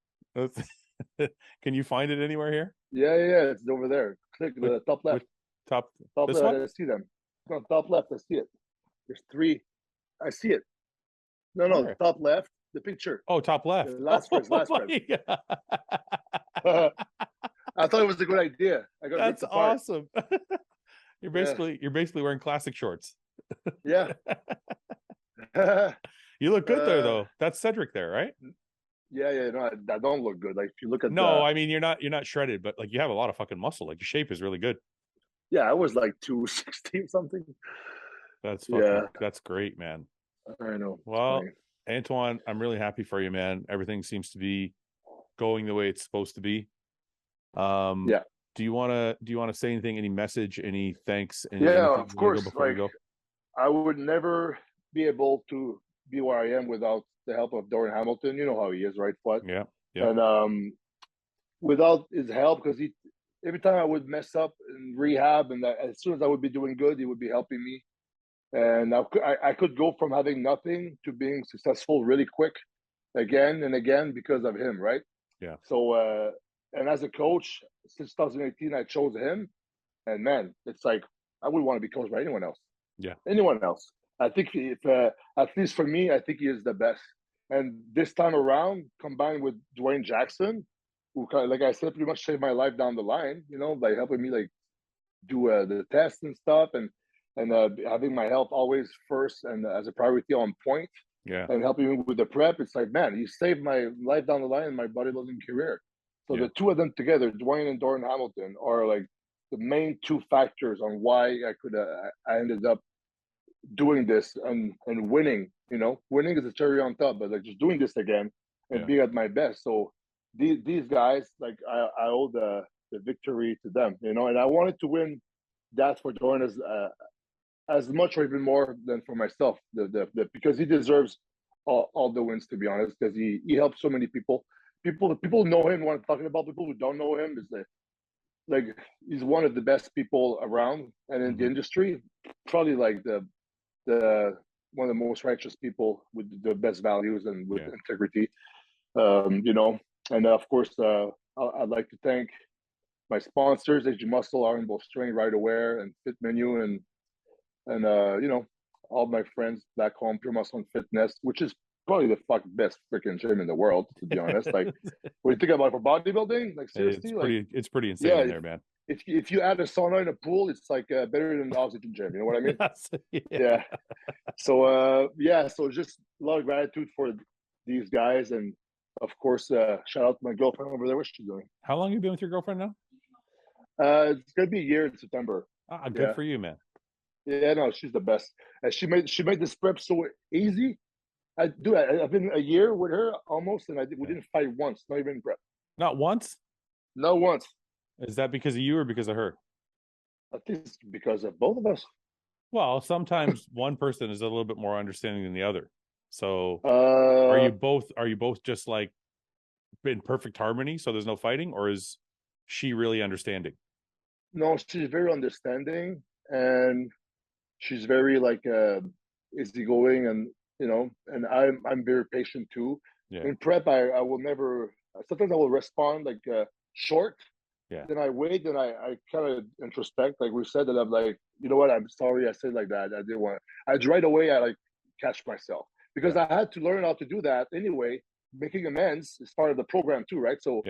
Speaker 1: Can you find it anywhere here?
Speaker 3: Yeah, it's over there. Click the top left.
Speaker 1: Top
Speaker 3: left. I see them. No, top left. I see it. There's 3. I see it. No, the top left. The picture.
Speaker 1: Oh, top left.
Speaker 3: The last press. I thought it was a good idea.
Speaker 1: That's awesome. You're basically wearing classic shorts.
Speaker 3: Yeah.
Speaker 1: You look good there though. That's Cedric there, right?
Speaker 3: Yeah. No, that don't look good. Like if you look at
Speaker 1: I mean you're not shredded, but like you have a lot of fucking muscle. Like your shape is really good.
Speaker 3: Yeah, I was like 260 something.
Speaker 1: That's great, man.
Speaker 3: I know.
Speaker 1: Well, Antoine, I'm really happy for you, man. Everything seems to be going the way it's supposed to be. Do you want to say anything, any message, any thanks?
Speaker 3: Of course. Like, I would never be able to be where I am without the help of Dorian Hamilton. You know how he is, right, Fouad?
Speaker 1: Yeah.
Speaker 3: And without his help, because every time I would mess up in rehab, and as soon as I would be doing good, he would be helping me. And I could go from having nothing to being successful really quick again and again because of him, right?
Speaker 1: Yeah.
Speaker 3: So, and as a coach, since 2018, I chose him. And man, it's like, I wouldn't want to be coached by anyone else.
Speaker 1: Yeah.
Speaker 3: Anyone else. I think if, at least for me, I think he is the best. And this time around, combined with Dwayne Jackson, who, like I said, pretty much saved my life down the line, you know, by helping me like do the tests and stuff, and having my health always first and as a priority on point.
Speaker 1: Yeah.
Speaker 3: And helping me with the prep. It's like, man, he saved my life down the line in my bodybuilding career. So the two of them together, Dwayne and Dorian Hamilton, are like the main two factors on why I ended up doing this and winning. You know, winning is a cherry on top, but like just doing this again and being at my best. So these guys, like I owe the victory to them, you know, and I wanted to win that for Dorian as much or even more than for myself, because he deserves all the wins, to be honest, because he helped so many people. People know him. What I'm talking about, people who don't know him, is like he's one of the best people around and in the industry. Probably like the one of the most righteous people with the best values and with integrity. You know, and of course, I'd like to thank my sponsors, AG Muscle, Iron Bowl Strength, Right Aware, and Fit Menu, and you know, all my friends back home, Pure Muscle and Fitness, which is probably the best freaking gym in the world, to be honest. Like when you think about it for bodybuilding, like seriously,
Speaker 1: it's pretty insane in there, man.
Speaker 3: If you add a sauna and a pool, it's like better than the oxygen gym. You know what I mean? Yeah. So so just a lot of gratitude for these guys, and of course, shout out to my girlfriend over there. What's she doing?
Speaker 1: How long have you been with your girlfriend now?
Speaker 3: It's gonna be a year in September.
Speaker 1: Good for you, man.
Speaker 3: Yeah, no, she's the best. And she made this prep so easy. I've been a year with her almost, and we didn't fight once, not even prep.
Speaker 1: Not once?
Speaker 3: Not once.
Speaker 1: Is that because of you or because of her?
Speaker 3: I think it's because of both of us.
Speaker 1: Well, sometimes one person is a little bit more understanding than the other. So are you both just like in perfect harmony, so there's no fighting, or is she really understanding?
Speaker 3: No, she's very understanding, and she's very like easygoing, and you know, and I'm very patient too.
Speaker 1: Yeah.
Speaker 3: In prep, I will never. Sometimes I will respond like short.
Speaker 1: Yeah.
Speaker 3: Then I wait, and I kind of introspect, like we said, that I'm like, you know what, I'm sorry I said like that. I didn't want. Right away I like catch myself, because I had to learn how to do that anyway. Making amends is part of the program too, right? So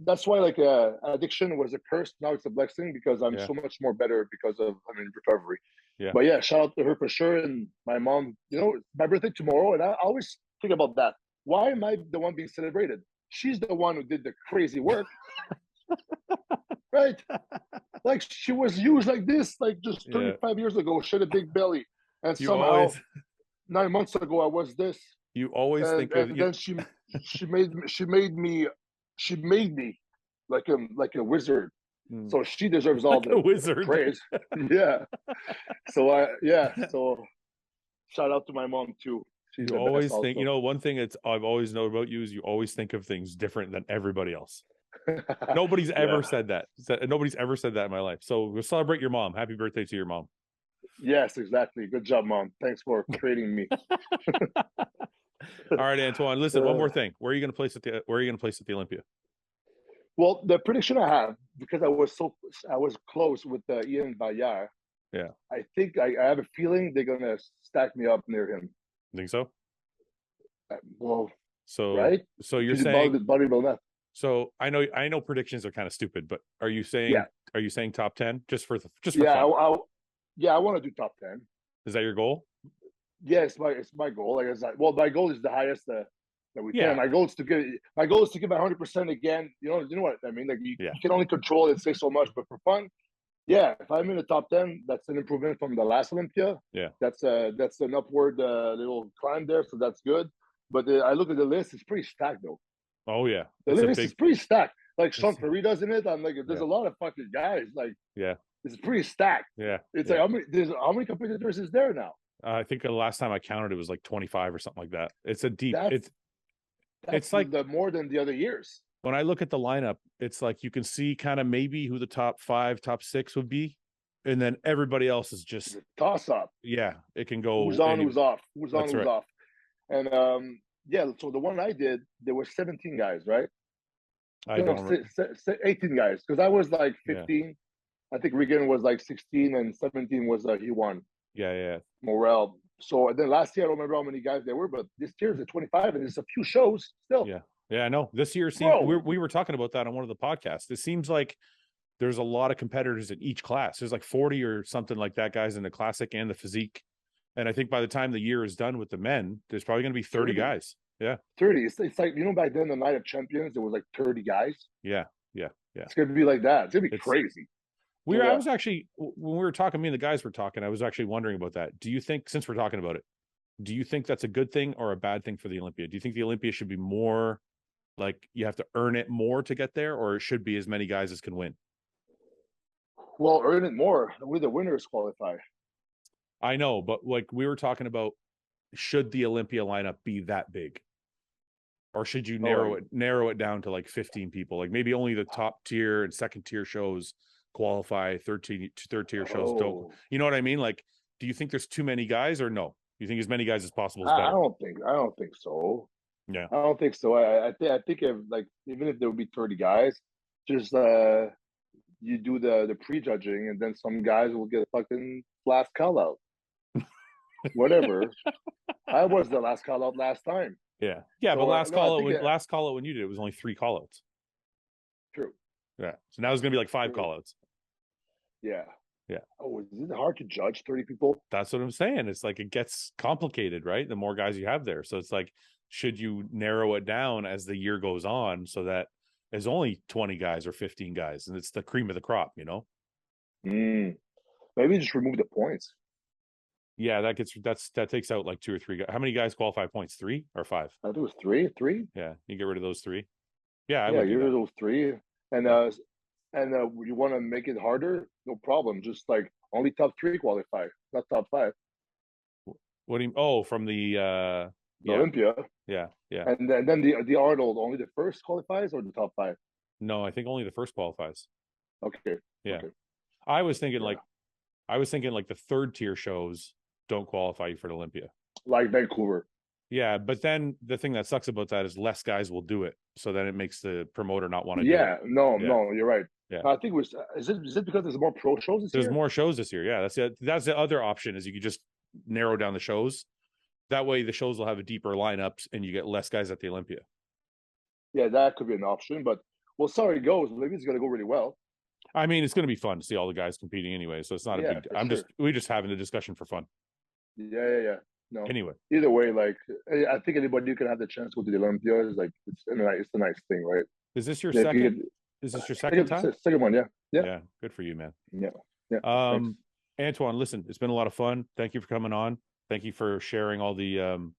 Speaker 3: that's why like addiction was a curse. Now it's a blessing, because I'm so much more better because of recovery. Yeah. But yeah, shout out to her for sure. And my mom, you know, my birthday tomorrow, and I always think about that. Why am I the one being celebrated? She's the one who did the crazy work. Right? Like she was used like this, like just 35 years ago. She had a big belly. And somehow 9 months ago I was this.
Speaker 1: You always think of
Speaker 3: then she made me like a wizard. So she deserves all the
Speaker 1: wizard
Speaker 3: praise. So shout out to my mom too.
Speaker 1: She's you always think also. You know, one thing I've always known about you is you always think of things different than everybody else. Nobody's ever said that. Nobody's ever said that in my life. So we'll celebrate your mom. Happy birthday to your mom.
Speaker 3: Yes, exactly. Good job, Mom. Thanks for creating me.
Speaker 1: All right, Antoine. Listen, one more thing. Where are you going to place at the Olympia?
Speaker 3: Well, the prediction I have, because I was close with Iain Valliere.
Speaker 1: Yeah.
Speaker 3: I think I have a feeling they're going to stack me up near him.
Speaker 1: Think so?
Speaker 3: Well,
Speaker 1: right. So you're saying
Speaker 3: bodybuild.
Speaker 1: So I know predictions are kind of stupid, but are you saying top 10 just for fun?
Speaker 3: I want to do top 10.
Speaker 1: Is that your goal?
Speaker 3: Yeah, it's my goal. Like my goal is the highest that we can. My goal is to give 100% again. You know what I mean? Like you can only control and say so much, but for fun, if I'm in the top 10, that's an improvement from the last Olympia.
Speaker 1: Yeah,
Speaker 3: that's an upward little climb there, so that's good. But I look at the list; it's pretty stacked, though.
Speaker 1: Oh yeah,
Speaker 3: the list is pretty stacked. Like Sean Farida's in it. I'm like, there's a lot of fucking guys. Like, it's pretty stacked.
Speaker 1: Yeah,
Speaker 3: it's like how many competitors is there now?
Speaker 1: I think the last time I counted, it was like 25 or something like that. It's a deep. It's like
Speaker 3: more than the other years.
Speaker 1: When I look at the lineup, it's like you can see kind of maybe who the top 5, top 6 would be. and then everybody else is just
Speaker 3: toss up.
Speaker 1: Yeah, it can go.
Speaker 3: Who's on, who's off? Who's on,
Speaker 1: That's
Speaker 3: who's
Speaker 1: right.
Speaker 3: off? And so the one I did, there were 17 guys, right?
Speaker 1: I don't remember.
Speaker 3: 18 guys, because I was like 15. Yeah. I think Regan was like 16, and 17 was he won.
Speaker 1: Yeah.
Speaker 3: Morel. So and then last year, I don't remember how many guys there were, but this year is at 25, and there's a few shows still.
Speaker 1: Yeah, I know. This year seems we were talking about that on one of the podcasts. It seems like there's a lot of competitors in each class. There's like 40 or something like that guys in the classic and the physique. And I think by the time the year is done with the men, there's probably going to be 30 guys. Yeah.
Speaker 3: 30. It's like, back then, the Night of Champions, there was like 30 guys.
Speaker 1: Yeah.
Speaker 3: It's going to be like that. It's going to be crazy.
Speaker 1: I was actually, when we were talking, me and the guys were talking, I was actually wondering about that. Do you think, since we're talking about it, do you think that's a good thing or a bad thing for the Olympia? Do you think the Olympia should be more like you have to earn it more to get there, or it should be as many guys as can win?
Speaker 3: Well, earn it more. Only the winners qualify.
Speaker 1: I know, but like we were talking about, should the Olympia lineup be that big? Or should you narrow it down to like 15 people? Like maybe only the top tier and second tier shows qualify, third tier shows don't. You know what I mean? Like, do you think there's too many guys or no? You think as many guys as possible is better?
Speaker 3: I don't think so.
Speaker 1: Yeah.
Speaker 3: I don't think so. I think if, like, even if there would be 30 guys, just you do the prejudging, and then some guys will get a fucking last call out. Whatever. I was the last call out last time.
Speaker 1: Yeah. But last call out when you did it was only 3 call outs.
Speaker 3: True.
Speaker 1: Yeah. So now it's gonna be like 5 call outs.
Speaker 3: Yeah.
Speaker 1: Yeah.
Speaker 3: Oh, is it hard to judge 30 people?
Speaker 1: That's what I'm saying. It's like it gets complicated, right? The more guys you have there. So it's like, should you narrow it down as the year goes on so that there's only 20 guys or 15 guys and it's the cream of the crop, you know?
Speaker 3: Maybe just remove the points.
Speaker 1: Yeah, that takes out like 2 or 3 guys. How many guys qualify points? 3 or 5?
Speaker 3: I think it was 3. 3?
Speaker 1: Yeah, you get rid of those 3. Yeah, I
Speaker 3: would
Speaker 1: get
Speaker 3: rid of those 3. And you want to make it harder? No problem. Just like only top 3 qualify, not top 5.
Speaker 1: What do you? Oh, from the
Speaker 3: Olympia.
Speaker 1: Yeah.
Speaker 3: And then the Arnold, only the first qualifies or the top 5?
Speaker 1: No, I think only the first qualifies.
Speaker 3: Okay.
Speaker 1: Yeah.
Speaker 3: Okay.
Speaker 1: I was thinking like the third tier shows don't qualify you for the Olympia.
Speaker 3: Like Vancouver.
Speaker 1: Yeah, but then the thing that sucks about that is less guys will do it. So then it makes the promoter not want to do it.
Speaker 3: No, you're right.
Speaker 1: Yeah.
Speaker 3: I think is it because there's more pro shows this year?
Speaker 1: There's more shows this year. Yeah, that's the other option, is you could just narrow down the shows. That way the shows will have a deeper lineups and you get less guys at the Olympia.
Speaker 3: Yeah, that could be an option, but we'll see how it goes. Maybe it's going to go really well.
Speaker 1: I mean, it's going to be fun to see all the guys competing anyway, so it's not a big. We're just having a discussion for fun.
Speaker 3: Yeah. No.
Speaker 1: Anyway,
Speaker 3: either way, like I think anybody who can have the chance to go to the Olympia is like it's a nice thing, right?
Speaker 1: Is this your second? Is this your second time?
Speaker 3: Second one, yeah.
Speaker 1: Good for you, man.
Speaker 3: Yeah.
Speaker 1: Antoine, listen, it's been a lot of fun. Thank you for coming on. Thank you for sharing all the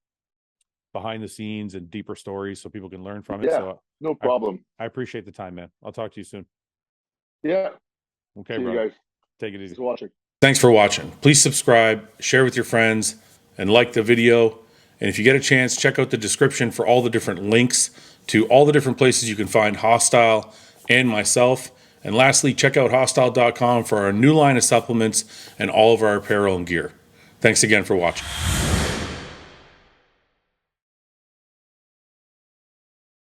Speaker 1: behind the scenes and deeper stories so people can learn from it. So
Speaker 3: no problem.
Speaker 1: I appreciate the time, man. I'll talk to you soon.
Speaker 3: Yeah.
Speaker 1: Okay,
Speaker 3: see
Speaker 1: bro.
Speaker 3: You guys.
Speaker 1: Take it easy.
Speaker 3: Thanks for watching.
Speaker 1: Thanks for watching. Please subscribe, share with your friends, and like the video. And if you get a chance, check out the description for all the different links to all the different places you can find Hostile and myself. And lastly, check out hostile.com for our new line of supplements and all of our apparel and gear. Thanks again for watching.